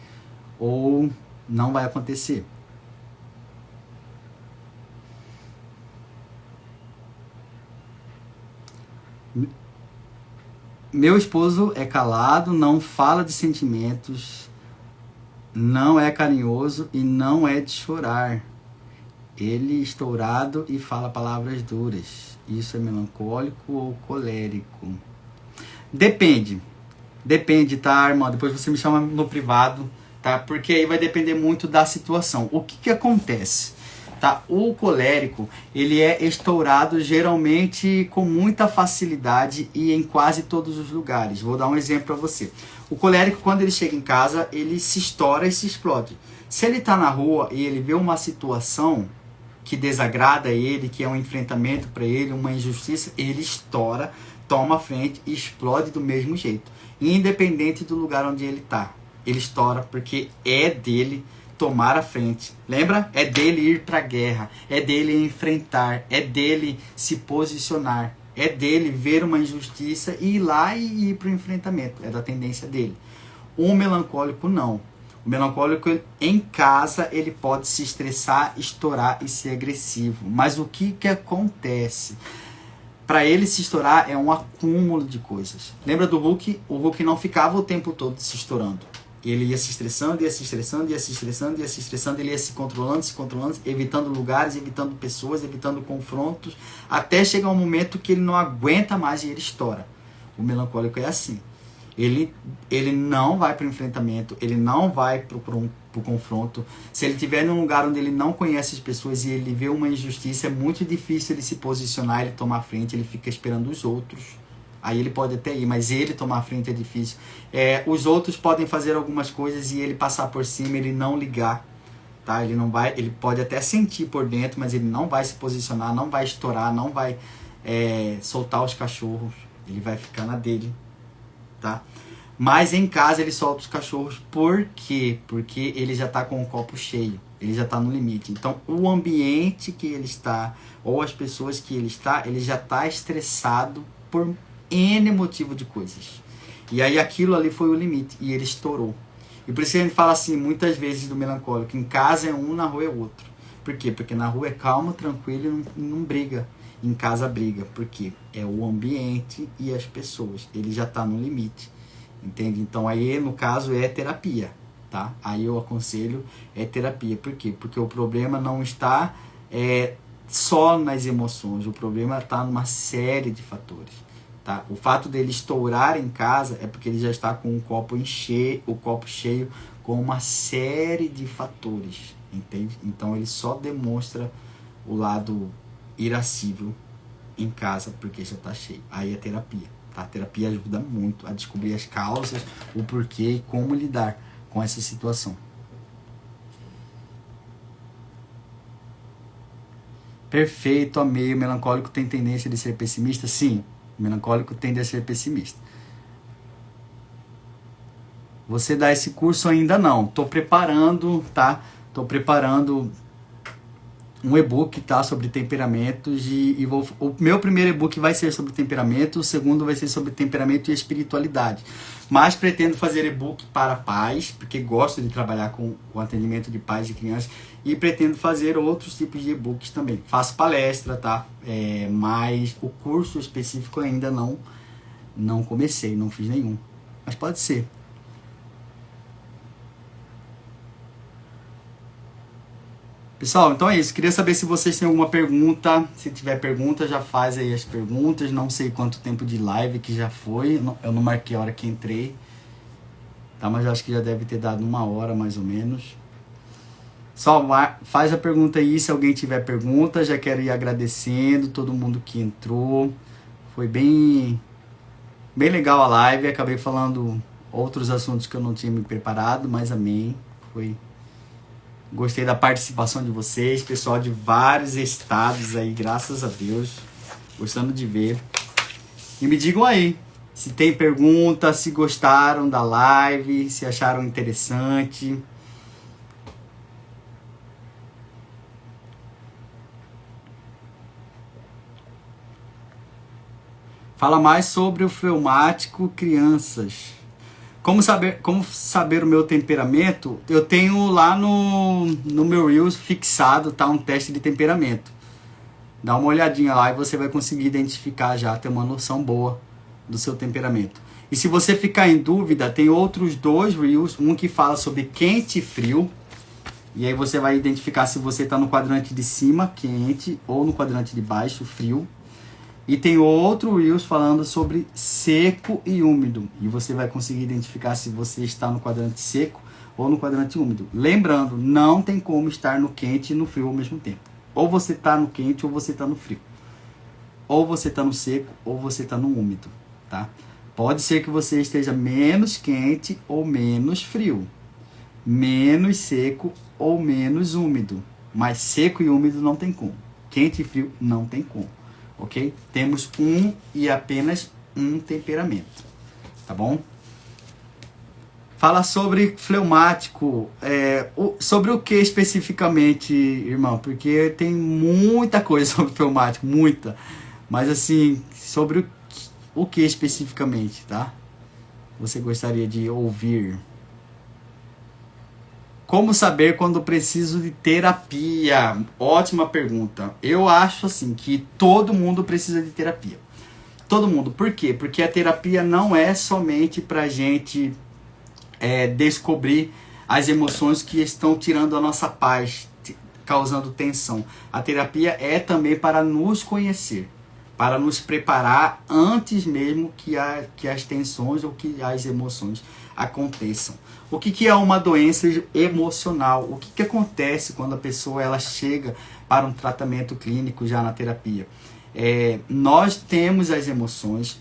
ou não vai acontecer. Meu esposo é calado, não fala de sentimentos, não é carinhoso e não é de chorar. Ele estourado e fala palavras duras. Isso é melancólico ou colérico? Depende. Depende, tá, irmão? Depois você me chama no privado, tá? Porque aí vai depender muito da situação. O que acontece? Tá? O colérico, ele é estourado geralmente com muita facilidade e em quase todos os lugares. Vou dar um exemplo para você. O colérico, quando ele chega em casa, ele se estoura e se explode. Se ele está na rua e ele vê uma situação que desagrada ele, que é um enfrentamento para ele, uma injustiça, ele estoura, toma a frente e explode do mesmo jeito. Independente do lugar onde ele está. Ele estoura porque é dele tomar a frente. Lembra? É dele ir para a guerra. É dele enfrentar. É dele se posicionar. É dele ver uma injustiça e ir lá e ir para o enfrentamento. É da tendência dele. O melancólico não. O melancólico, em casa, ele pode se estressar, estourar e ser agressivo. Mas o que acontece? Para ele se estourar é um acúmulo de coisas. Lembra do Hulk? O Hulk não ficava o tempo todo se estourando. Ele ia se estressando, ia se estressando, ia se estressando, ia se estressando, ele ia se controlando, evitando lugares, evitando pessoas, evitando confrontos, até chegar um momento que ele não aguenta mais e ele estoura. O melancólico é assim. Ele não vai para o enfrentamento, ele não vai para o confronto. Se ele estiver num lugar onde ele não conhece as pessoas e ele vê uma injustiça, é muito difícil ele se posicionar, ele tomar frente, ele fica esperando os outros. Aí ele pode até ir, mas ele tomar frente é difícil. Os outros podem fazer algumas coisas e ele passar por cima, ele não ligar. Tá? Ele pode até sentir por dentro, mas ele não vai se posicionar, não vai estourar, não vai soltar os cachorros. Ele vai ficar na dele. Tá? Mas em casa ele solta os cachorros. Por quê? Porque ele já está com o copo cheio. Ele já está no limite. Então o ambiente que ele está, ou as pessoas que ele está, ele já está estressado por N motivo de coisas. E aí aquilo ali foi o limite. E ele estourou. E por isso que a gente fala assim, muitas vezes do melancólico. Em casa é um, na rua é outro. Por quê? Porque na rua é calmo, tranquilo e não briga. Em casa briga. Por quê? É o ambiente e as pessoas. Ele já está no limite. Entende? Então aí, no caso, é terapia. Tá? Aí eu aconselho, é terapia. Por quê? Porque o problema não está só nas emoções. O problema está numa série de fatores. Tá? O fato dele estourar em casa é porque ele já está com o copo cheio com uma série de fatores. Entende? Então ele só demonstra o lado irascível em casa porque já está cheio. Aí é terapia. Tá? A terapia ajuda muito a descobrir as causas, o porquê e como lidar com essa situação. Perfeito, amei. O melancólico tem tendência de ser pessimista? Sim, o melancólico tende a ser pessimista. Você dá esse curso ainda não? Estou preparando, tá? Estou preparando um e-book, tá, sobre temperamentos o meu primeiro e-book vai ser sobre temperamento, o segundo vai ser sobre temperamento e espiritualidade. Mas pretendo fazer e-book para pais, porque gosto de trabalhar com o atendimento de pais e crianças, e pretendo fazer outros tipos de e-books também. Faço palestra, tá? Mas o curso específico ainda não comecei, não fiz nenhum. Mas pode ser. Pessoal, então é isso. Queria saber se vocês têm alguma pergunta. Se tiver pergunta, já faz aí as perguntas. Não sei quanto tempo de live que já foi. Eu não marquei a hora que entrei. Tá, mas eu acho que já deve ter dado 1 hora, mais ou menos. Só faz a pergunta aí, se alguém tiver pergunta. Já quero ir agradecendo todo mundo que entrou. Foi bem legal a live. Acabei falando outros assuntos que eu não tinha me preparado, mas amém. Gostei da participação de vocês, pessoal de vários estados aí, graças a Deus. Gostando de ver. E me digam aí, se tem pergunta, se gostaram da live, se acharam interessante. Fala mais sobre o fleumático crianças. Como saber o meu temperamento? Eu tenho lá no meu Reels fixado, tá, um teste de temperamento. Dá uma olhadinha lá e você vai conseguir identificar já, ter uma noção boa do seu temperamento. E se você ficar em dúvida, tem outros 2 Reels, um que fala sobre quente e frio, e aí você vai identificar se você está no quadrante de cima, quente, ou no quadrante de baixo, frio. E tem outro Reels falando sobre seco e úmido, e você vai conseguir identificar se você está no quadrante seco ou no quadrante úmido. Lembrando, não tem como estar no quente e no frio ao mesmo tempo. Ou você está no quente ou você está no frio. Ou você está no seco ou você está no úmido, tá? Pode ser que você esteja menos quente ou menos frio. Menos seco ou menos úmido. Mas seco e úmido não tem como. Quente e frio não tem como. Ok? Temos um e apenas um temperamento. Tá bom? Fala sobre fleumático. Sobre o que especificamente, irmão? Porque tem muita coisa sobre fleumático. Muita. Mas assim, sobre o que especificamente, tá? Você gostaria de ouvir? Como saber quando preciso de terapia? Ótima pergunta. Eu acho assim que todo mundo precisa de terapia. Todo mundo. Por quê? Porque a terapia não é somente pra gente descobrir as emoções que estão tirando a nossa paz, causando tensão. A terapia é também para nos conhecer, para nos preparar antes mesmo que as tensões ou que as emoções aconteçam. O que é uma doença emocional? O que acontece quando a pessoa ela chega para um tratamento clínico já na terapia? Nós temos as emoções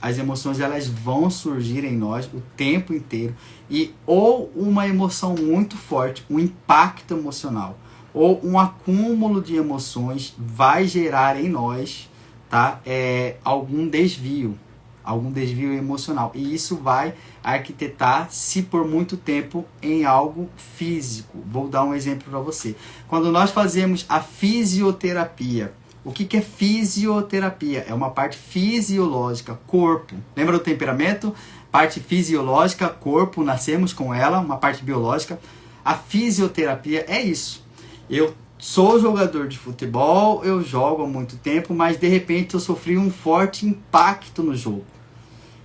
elas vão surgir em nós o tempo inteiro, e ou uma emoção muito forte, um impacto emocional, ou um acúmulo de emoções vai gerar em nós, tá? Algum desvio emocional, e isso vai arquitetar-se por muito tempo em algo físico. Vou dar um exemplo para você. Quando nós fazemos a fisioterapia, o que é fisioterapia? É uma parte fisiológica, corpo. Lembra do temperamento? Parte fisiológica, corpo, nascemos com ela, uma parte biológica. A fisioterapia é isso. Eu sou jogador de futebol, eu jogo há muito tempo, mas de repente eu sofri um forte impacto no jogo.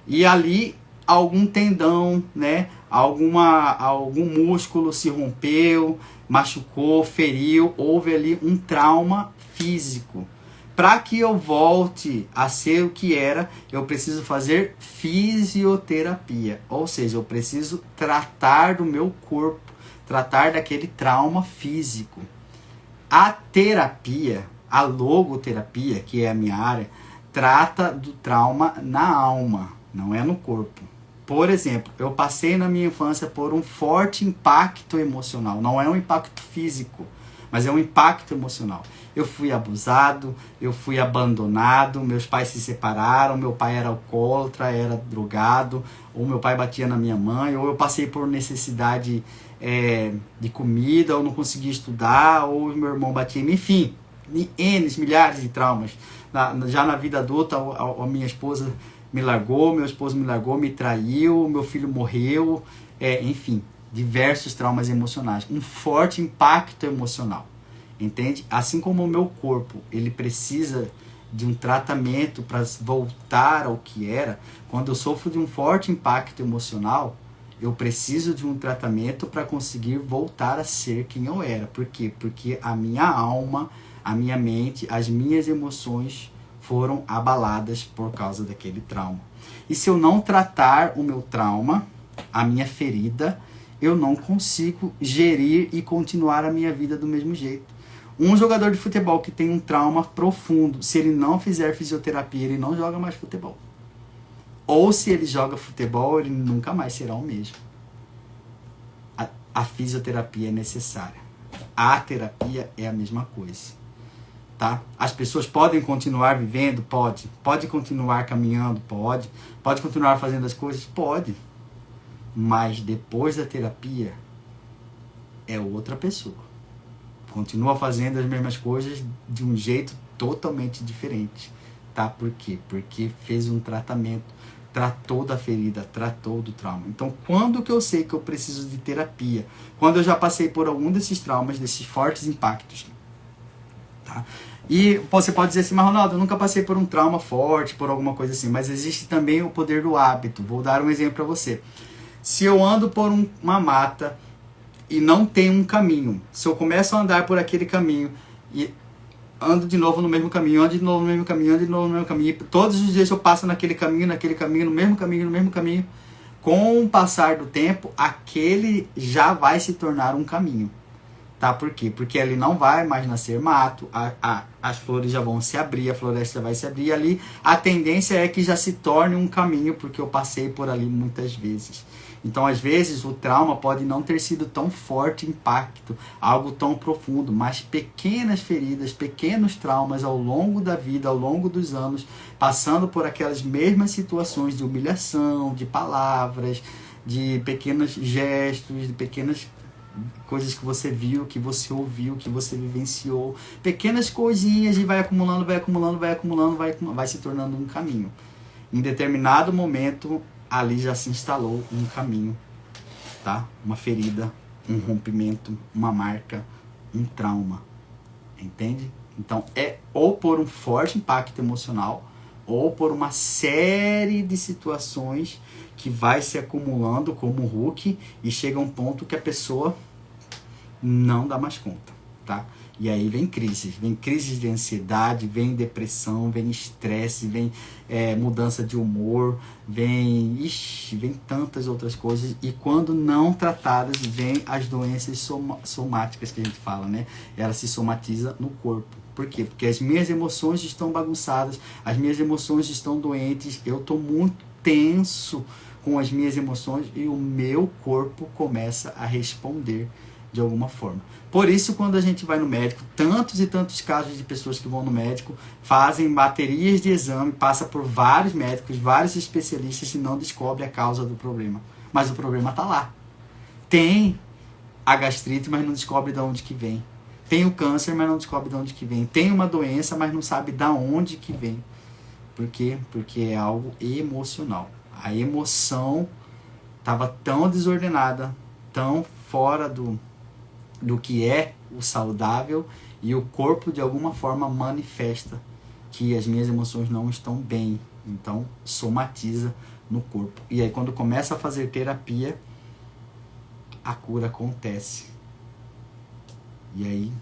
E ali algum tendão, né? Algum músculo se rompeu, machucou, feriu, houve ali um trauma físico. Para que eu volte a ser o que era, eu preciso fazer fisioterapia. Ou seja, eu preciso tratar do meu corpo, tratar daquele trauma físico. A terapia, a logoterapia, que é a minha área, trata do trauma na alma, não é no corpo. Por exemplo, eu passei na minha infância por um forte impacto emocional. Não é um impacto físico, mas é um impacto emocional. Eu fui abusado, eu fui abandonado, meus pais se separaram, meu pai era alcoólatra, era drogado, ou meu pai batia na minha mãe, ou eu passei por necessidade de comida, ou não conseguia estudar, ou meu irmão batia em mim, enfim, milhares de traumas. Já na vida adulta, a minha esposa me largou, meu esposo me largou, me traiu, meu filho morreu, enfim, diversos traumas emocionais, um forte impacto emocional, entende? Assim como o meu corpo, ele precisa de um tratamento para voltar ao que era, quando eu sofro de um forte impacto emocional, eu preciso de um tratamento para conseguir voltar a ser quem eu era. Por quê? Porque a minha alma, a minha mente, as minhas emoções foram abaladas por causa daquele trauma. E se eu não tratar o meu trauma, a minha ferida, eu não consigo gerir e continuar a minha vida do mesmo jeito. Um jogador de futebol que tem um trauma profundo, se ele não fizer fisioterapia, ele não joga mais futebol. Ou se ele joga futebol, ele nunca mais será o mesmo. A fisioterapia é necessária. A terapia é a mesma coisa. Tá? As pessoas podem continuar vivendo? Pode continuar caminhando? Pode continuar fazendo as coisas? Pode. Mas depois da terapia, é outra pessoa. Continua fazendo as mesmas coisas de um jeito totalmente diferente. Tá? Por quê? Porque fez um tratamento, tratou da ferida, tratou do trauma. Então, quando que eu sei que eu preciso de terapia? Quando eu já passei por algum desses traumas, desses fortes impactos. Tá? E você pode dizer assim, mas Ronaldo, eu nunca passei por um trauma forte, por alguma coisa assim, mas existe também o poder do hábito. Vou dar um exemplo para você. Se eu ando por uma mata e não tem um caminho, se eu começo a andar por aquele caminho e ando de novo no mesmo caminho, ando de novo no mesmo caminho, ando de novo no mesmo caminho, todos os dias eu passo naquele caminho, no mesmo caminho, com o passar do tempo, aquele já vai se tornar um caminho. Tá? Por quê? Porque ali não vai mais nascer mato, as flores já vão se abrir, a floresta vai se abrir, e ali a tendência é que já se torne um caminho, porque eu passei por ali muitas vezes. Então, às vezes, o trauma pode não ter sido tão forte impacto, algo tão profundo, mas pequenas feridas, pequenos traumas ao longo da vida, ao longo dos anos, passando por aquelas mesmas situações de humilhação, de palavras, de pequenos gestos, de pequenas coisas que você viu, que você ouviu, que você vivenciou, pequenas coisinhas, e vai acumulando, vai se tornando um caminho. Em determinado momento, ali já se instalou um caminho, tá? Uma ferida, um rompimento, uma marca, um trauma, entende? Então é ou por um forte impacto emocional, ou por uma série de situações que vai se acumulando como Hulk e chega a um ponto que a pessoa não dá mais conta, tá? E aí vem crises de ansiedade, vem depressão, vem estresse, vem mudança de humor, vem tantas outras coisas. E quando não tratadas, vem as doenças somáticas que a gente fala, né? Ela se somatiza no corpo. Por quê? Porque as minhas emoções estão bagunçadas, as minhas emoções estão doentes, eu estou muito tenso com as minhas emoções e o meu corpo começa a responder de alguma forma. Por isso, quando a gente vai no médico, tantos e tantos casos de pessoas que vão no médico, fazem baterias de exame, passa por vários médicos, vários especialistas e não descobre a causa do problema. Mas o problema está lá. Tem a gastrite, mas não descobre de onde que vem. Tem o câncer, mas não descobre de onde que vem. Tem uma doença, mas não sabe de onde que vem. Por quê? Porque é algo emocional. A emoção estava tão desordenada, tão fora do que é o saudável, e o corpo de alguma forma manifesta que as minhas emoções não estão bem, então somatiza no corpo. E aí quando começa a fazer terapia, a cura acontece. E aí,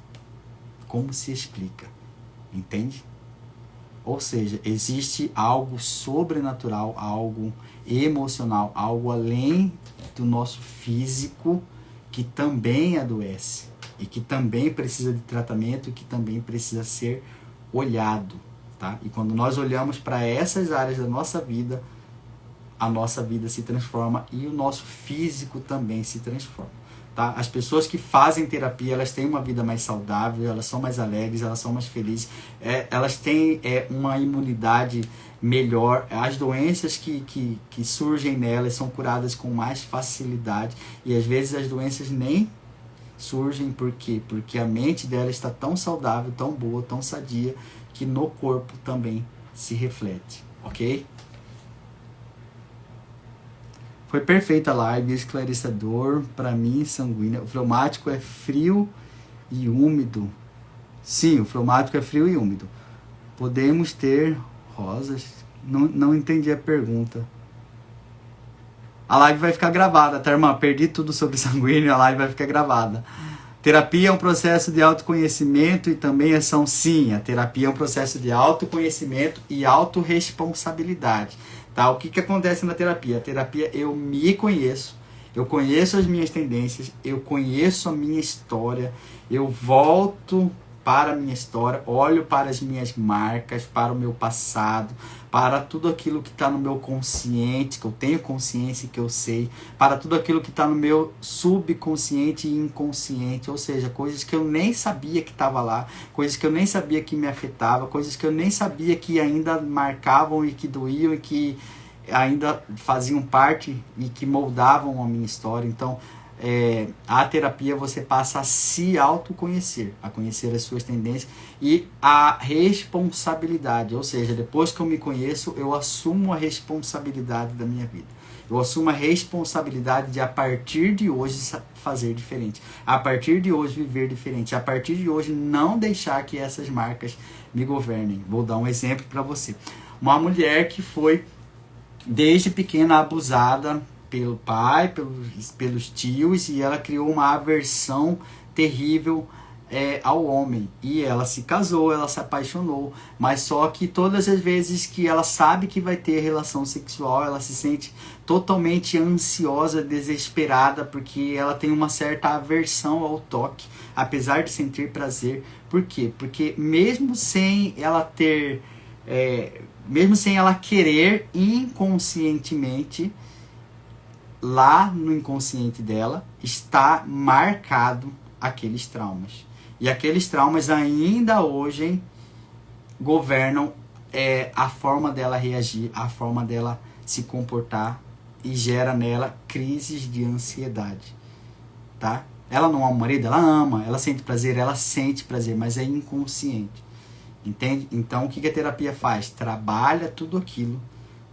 como se explica? Entende? Ou seja, existe algo sobrenatural, algo emocional, algo além do nosso físico, que também adoece e que também precisa de tratamento e que também precisa ser olhado, tá? E quando nós olhamos para essas áreas da nossa vida, a nossa vida se transforma e o nosso físico também se transforma, tá? As pessoas que fazem terapia, elas têm uma vida mais saudável, elas são mais alegres, elas são mais felizes, elas têm uma imunidade melhor, as doenças que surgem nelas são curadas com mais facilidade, e às vezes as doenças nem surgem. Por quê? Porque a mente dela está tão saudável, tão boa, tão sadia, que no corpo também se reflete, ok? Foi perfeita a live, esclarecedor, para mim, sanguíneo. O fleumático é frio e úmido. Sim, o fleumático é frio e úmido. Podemos ter rosas? Não entendi a pergunta. A live vai ficar gravada, tá, irmã? Perdi tudo sobre sanguíneo, a live vai ficar gravada. Terapia é um processo de autoconhecimento e também ação. Sim, a terapia é um processo de autoconhecimento e autorresponsabilidade. Tá? O que acontece na terapia? A terapia, eu me conheço, eu conheço as minhas tendências, eu conheço a minha história, eu volto para a minha história, olho para as minhas marcas, para o meu passado, para tudo aquilo que está no meu consciente, que eu tenho consciência, que eu sei, para tudo aquilo que está no meu subconsciente e inconsciente, ou seja, coisas que eu nem sabia que estava lá, coisas que eu nem sabia que me afetava, coisas que eu nem sabia que ainda marcavam e que doíam e que ainda faziam parte e que moldavam a minha história. Então, a terapia você passa a se autoconhecer, a conhecer as suas tendências e a responsabilidade, ou seja, depois que eu me conheço, eu assumo a responsabilidade da minha vida. Eu assumo a responsabilidade de, a partir de hoje, fazer diferente. A partir de hoje, viver diferente. A partir de hoje, não deixar que essas marcas me governem. Vou dar um exemplo para você. Uma mulher que foi, desde pequena, abusada pelo pai, pelos tios, e ela criou uma aversão terrível ao homem. E ela se casou, ela se apaixonou, mas só que todas as vezes que ela sabe que vai ter relação sexual, ela se sente totalmente ansiosa, desesperada, porque ela tem uma certa aversão ao toque, apesar de sentir prazer. Por quê? Porque mesmo sem ela ter, mesmo sem ela querer, inconscientemente, lá no inconsciente dela está marcado aqueles traumas. E aqueles traumas ainda hoje governam a forma dela reagir, a forma dela se comportar, e gera nela crises de ansiedade, tá? Ela não ama o marido, ela ama, ela sente prazer, mas é inconsciente, entende? Então o que a terapia faz? Trabalha tudo aquilo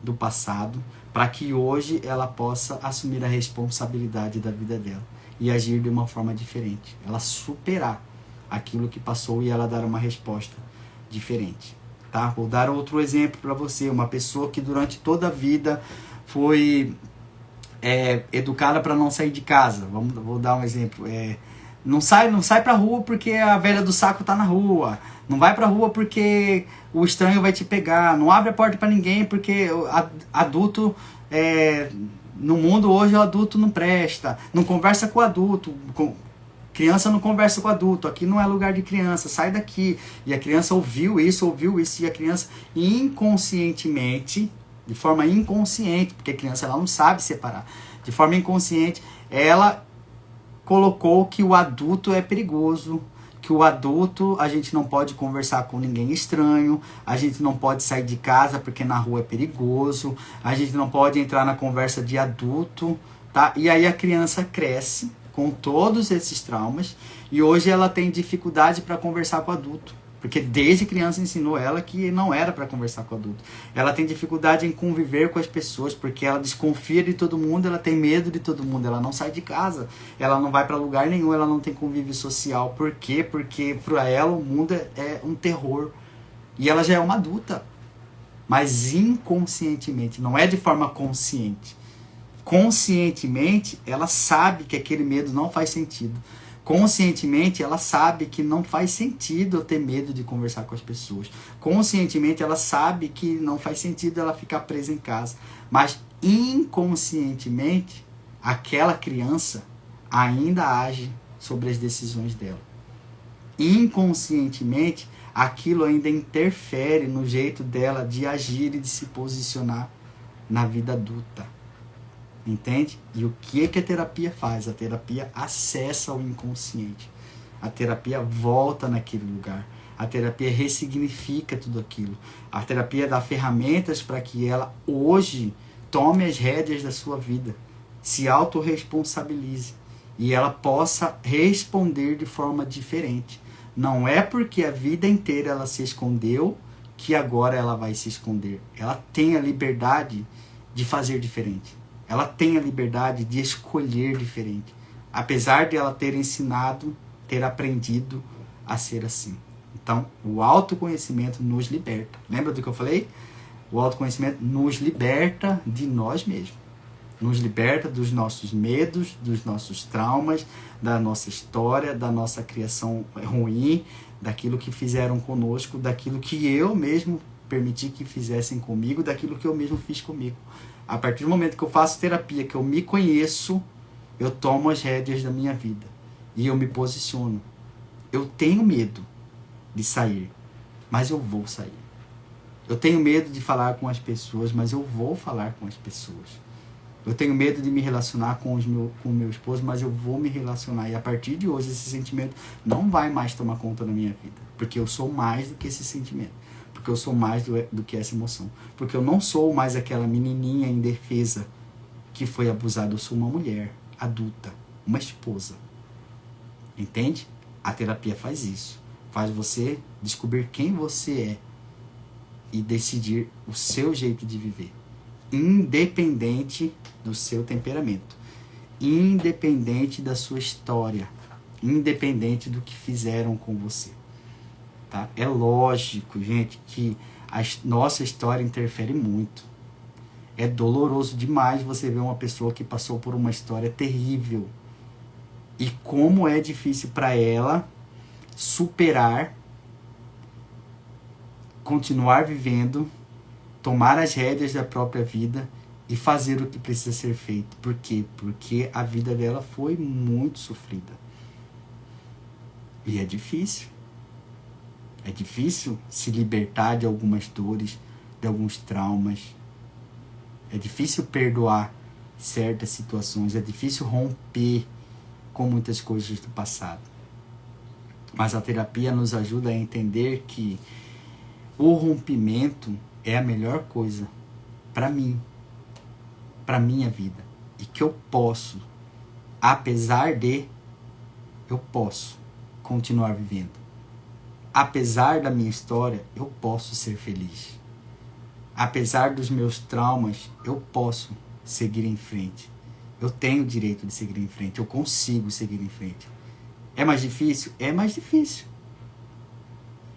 do passado para que hoje ela possa assumir a responsabilidade da vida dela e agir de uma forma diferente, ela superar aquilo que passou e ela dar uma resposta diferente, tá? Vou dar outro exemplo para você, uma pessoa que durante toda a vida foi educada para não sair de casa. Vou dar um exemplo. Não sai pra rua porque a velha do saco tá na rua. Não vai pra rua porque o estranho vai te pegar. Não abre a porta para ninguém porque adulto... no mundo hoje o adulto não presta. Não conversa com o adulto. Criança não conversa com adulto, aqui não é lugar de criança, sai daqui. E a criança ouviu isso, e a criança inconscientemente, de forma inconsciente, porque a criança ela não sabe separar, de forma inconsciente, ela colocou que o adulto é perigoso, que o adulto, a gente não pode conversar com ninguém estranho, a gente não pode sair de casa porque na rua é perigoso, a gente não pode entrar na conversa de adulto, tá? E aí a criança cresce com todos esses traumas, e hoje ela tem dificuldade para conversar com o adulto, porque desde criança ensinou ela que não era para conversar com o adulto. Ela tem dificuldade em conviver com as pessoas, porque ela desconfia de todo mundo, ela tem medo de todo mundo, ela não sai de casa, ela não vai para lugar nenhum, ela não tem convívio social. Por quê? Porque para ela o mundo é um terror, e ela já é uma adulta, mas inconscientemente, não é de forma consciente. Conscientemente, ela sabe que aquele medo não faz sentido. Conscientemente, ela sabe que não faz sentido eu ter medo de conversar com as pessoas. Conscientemente, ela sabe que não faz sentido ela ficar presa em casa. Mas, inconscientemente, aquela criança ainda age sobre as decisões dela. Inconscientemente, aquilo ainda interfere no jeito dela de agir e de se posicionar na vida adulta. Entende? E o que a terapia faz? A terapia acessa o inconsciente. A terapia volta naquele lugar. A terapia ressignifica tudo aquilo. A terapia dá ferramentas para que ela hoje tome as rédeas da sua vida, se autorresponsabilize e ela possa responder de forma diferente. Não é porque a vida inteira ela se escondeu que agora ela vai se esconder. Ela tem a liberdade de fazer diferente. Ela tem a liberdade de escolher diferente, apesar de ela ter ensinado, ter aprendido a ser assim. Então, o autoconhecimento nos liberta. Lembra do que eu falei? O autoconhecimento nos liberta de nós mesmos. Nos liberta dos nossos medos, dos nossos traumas, da nossa história, da nossa criação ruim, daquilo que fizeram conosco, daquilo que eu mesmo permiti que fizessem comigo, daquilo que eu mesmo fiz comigo. A partir do momento que eu faço terapia, que eu me conheço, eu tomo as rédeas da minha vida e eu me posiciono. Eu tenho medo de sair, mas eu vou sair. Eu tenho medo de falar com as pessoas, mas eu vou falar com as pessoas. Eu tenho medo de me relacionar com o meu esposo, mas eu vou me relacionar. E a partir de hoje, esse sentimento não vai mais tomar conta da minha vida, porque eu sou mais do que esse sentimento. Porque eu sou mais do que essa emoção. Porque eu não sou mais aquela menininha indefesa que foi abusada. Eu sou uma mulher adulta. uma esposa. Entende? A terapia faz isso. Faz você descobrir quem você é e decidir o seu jeito de viver, independente do seu temperamento, independente da sua história, independente do que fizeram com você. Tá? É lógico, gente, que a nossa história interfere muito. É doloroso demais você ver uma pessoa que passou por uma história terrível e como é difícil para ela superar, continuar vivendo, tomar as rédeas da própria vida e fazer o que precisa ser feito. Por quê? Porque a vida dela foi muito sofrida. E é difícil. É difícil se libertar de algumas dores, de alguns traumas. É difícil perdoar certas situações. É difícil romper com muitas coisas do passado. Mas a terapia nos ajuda a entender que o rompimento é a melhor coisa para mim, para minha vida. E que eu posso, apesar de, eu posso continuar vivendo. Apesar da minha história, eu posso ser feliz. Apesar dos meus traumas, eu posso seguir em frente. Eu tenho o direito de seguir em frente. Eu consigo seguir em frente. É mais difícil? É mais difícil.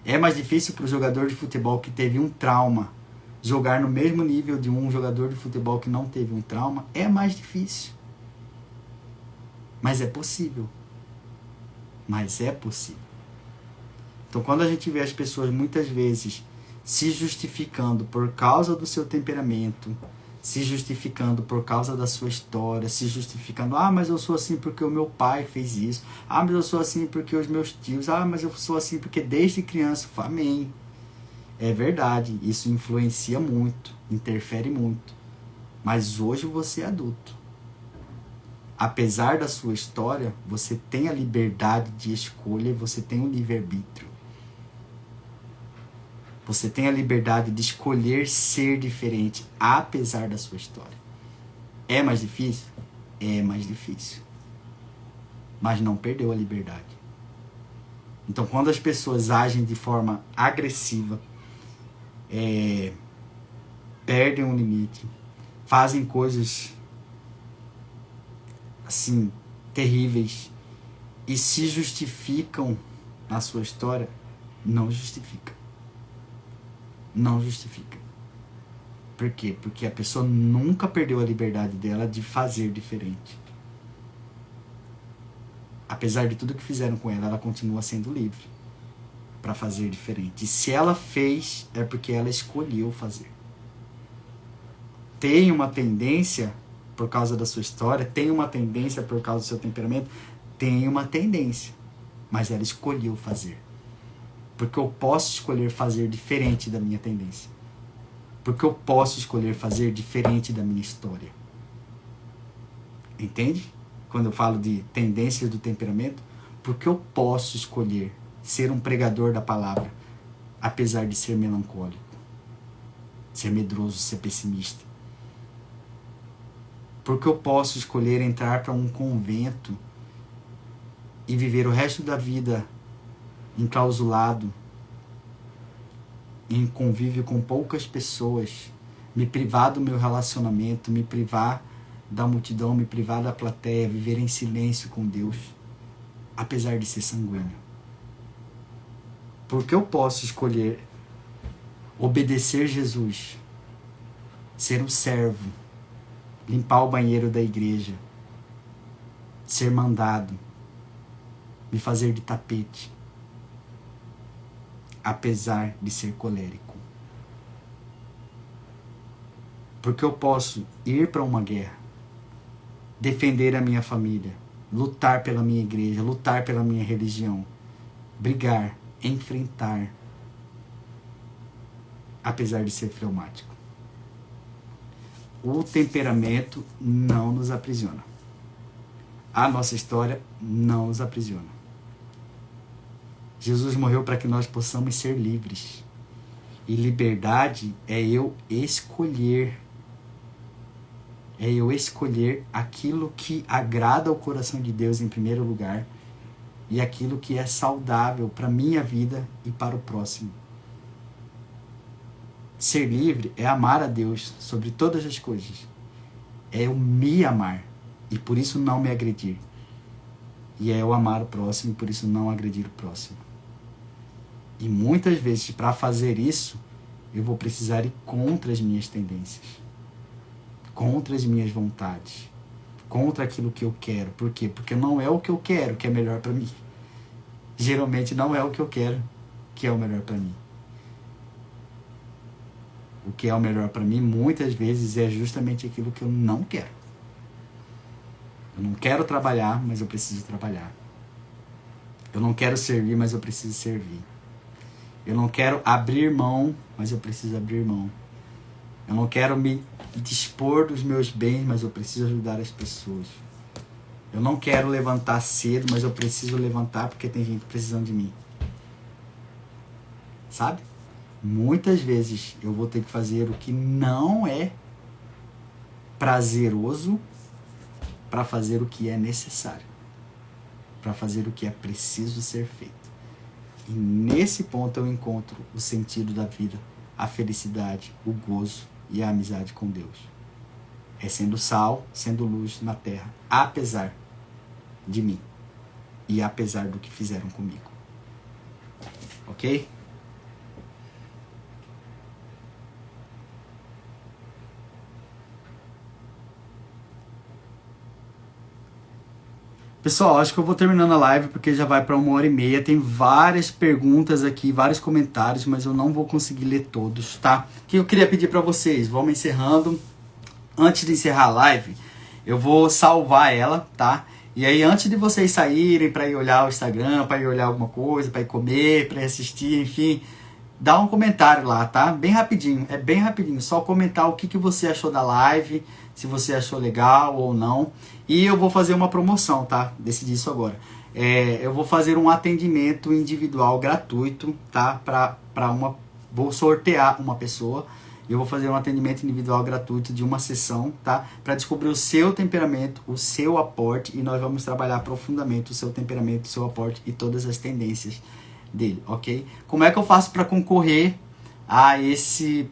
É mais difícil para o jogador de futebol que teve um trauma jogar no mesmo nível de um jogador de futebol que não teve um trauma? É mais difícil. Mas é possível. Mas é possível. Então, quando a gente vê as pessoas muitas vezes se justificando por causa do seu temperamento, se justificando por causa da sua história, se justificando, mas eu sou assim porque o meu pai fez isso, mas eu sou assim porque os meus tios, mas eu sou assim porque desde criança, amém. É verdade, isso influencia muito, interfere muito, mas hoje você é adulto. Apesar da sua história, você tem a liberdade de escolha e você tem o livre-arbítrio. Você tem a liberdade de escolher ser diferente, apesar da sua história. É mais difícil? É mais difícil. Mas não perdeu a liberdade. Então, quando as pessoas agem de forma agressiva, perdem o limite, fazem coisas assim, terríveis, e se justificam na sua história, não justifica. Não justifica. Por quê? Porque a pessoa nunca perdeu a liberdade dela de fazer diferente. Apesar de tudo que fizeram com ela, ela continua sendo livre para fazer diferente. E se ela fez, é porque ela escolheu fazer. Tem uma tendência, por causa da sua história, tem uma tendência por causa do seu temperamento, tem uma tendência, mas ela escolheu fazer. Porque eu posso escolher fazer diferente da minha tendência. Porque eu posso escolher fazer diferente da minha história. Entende? Quando eu falo de tendências do temperamento, porque eu posso escolher ser um pregador da palavra, apesar de ser melancólico, ser medroso, ser pessimista. Porque eu posso escolher entrar para um convento e viver o resto da vida enclausulado, em convívio com poucas pessoas, me privar do meu relacionamento, me privar da multidão, me privar da plateia, viver em silêncio com Deus, apesar de ser sanguíneo. Porque eu posso escolher obedecer Jesus, ser um servo, limpar o banheiro da igreja, ser mandado, me fazer de tapete, apesar de ser colérico. Porque eu posso ir para uma guerra, defender a minha família, lutar pela minha igreja, lutar pela minha religião, brigar, enfrentar, apesar de ser fleumático. O temperamento não nos aprisiona. A nossa história não nos aprisiona. Jesus morreu para que nós possamos ser livres. E liberdade é eu escolher É eu escolher aquilo que agrada ao coração de Deus em primeiro lugar e aquilo que é saudável para a minha vida e para o próximo. Ser livre é amar a Deus sobre todas as coisas. É eu me amar e por isso não me agredir. E é eu amar o próximo e por isso não agredir o próximo. E muitas vezes, para fazer isso, eu vou precisar ir contra as minhas tendências, contra as minhas vontades, contra aquilo que eu quero. Por quê? Porque não é o que eu quero que é melhor para mim. Geralmente não é o que eu quero que é o melhor para mim. O que é o melhor para mim, muitas vezes, é justamente aquilo que eu não quero. Eu não quero trabalhar, mas eu preciso trabalhar. Eu não quero servir, mas eu preciso servir. Eu não quero abrir mão, mas eu preciso abrir mão. Eu não quero me dispor dos meus bens, mas eu preciso ajudar as pessoas. Eu não quero levantar cedo, mas eu preciso levantar porque tem gente precisando de mim. Sabe? Muitas vezes eu vou ter que fazer o que não é prazeroso para fazer o que é necessário. Para fazer o que é preciso ser feito. E nesse ponto eu encontro o sentido da vida, a felicidade, o gozo e a amizade com Deus. É sendo sal, sendo luz na terra, apesar de mim e apesar do que fizeram comigo. Ok? Pessoal, acho que eu vou terminando a live porque já vai para 1h30. Tem várias perguntas aqui, vários comentários, mas eu não vou conseguir ler todos, tá? O que eu queria pedir para vocês? Vamos encerrando. Antes de encerrar a live, eu vou salvar ela, tá? E aí, antes de vocês saírem para ir olhar o Instagram, para ir olhar alguma coisa, para ir comer, para ir assistir, enfim, dá um comentário lá, tá? Bem rapidinho, é bem rapidinho. Só comentar o que você achou da live, se você achou legal ou não. E eu vou fazer uma promoção, tá? Decidi isso agora. Eu vou fazer um atendimento individual gratuito, tá? Vou sortear uma pessoa. Eu vou fazer um atendimento individual gratuito de uma sessão, tá? Para descobrir o seu temperamento, o seu aporte. E nós vamos trabalhar profundamente o seu temperamento, o seu aporte e todas as tendências dele, ok? Como é que eu faço para concorrer a esse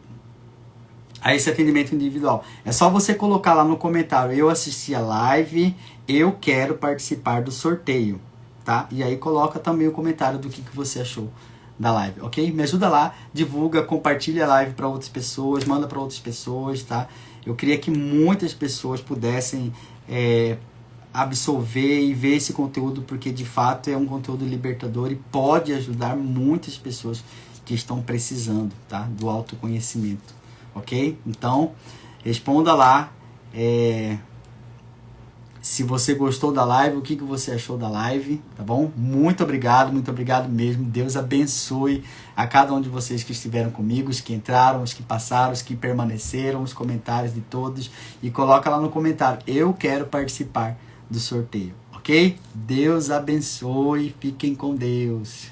atendimento individual? É só você colocar lá no comentário: eu assisti a live, eu quero participar do sorteio, tá? E aí coloca também o comentário do que você achou da live, ok? Me ajuda lá, divulga, compartilha a live para outras pessoas, manda para outras pessoas, tá? Eu queria que muitas pessoas pudessem absorver e ver esse conteúdo, porque de fato é um conteúdo libertador e pode ajudar muitas pessoas que estão precisando, tá? Do autoconhecimento, ok? Então, responda lá se você gostou da live, o que você achou da live, tá bom? Muito obrigado mesmo. Deus abençoe a cada um de vocês que estiveram comigo, os que entraram, os que passaram, os que permaneceram, os comentários de todos. E coloca lá no comentário: eu quero participar do sorteio, ok? Deus abençoe, fiquem com Deus.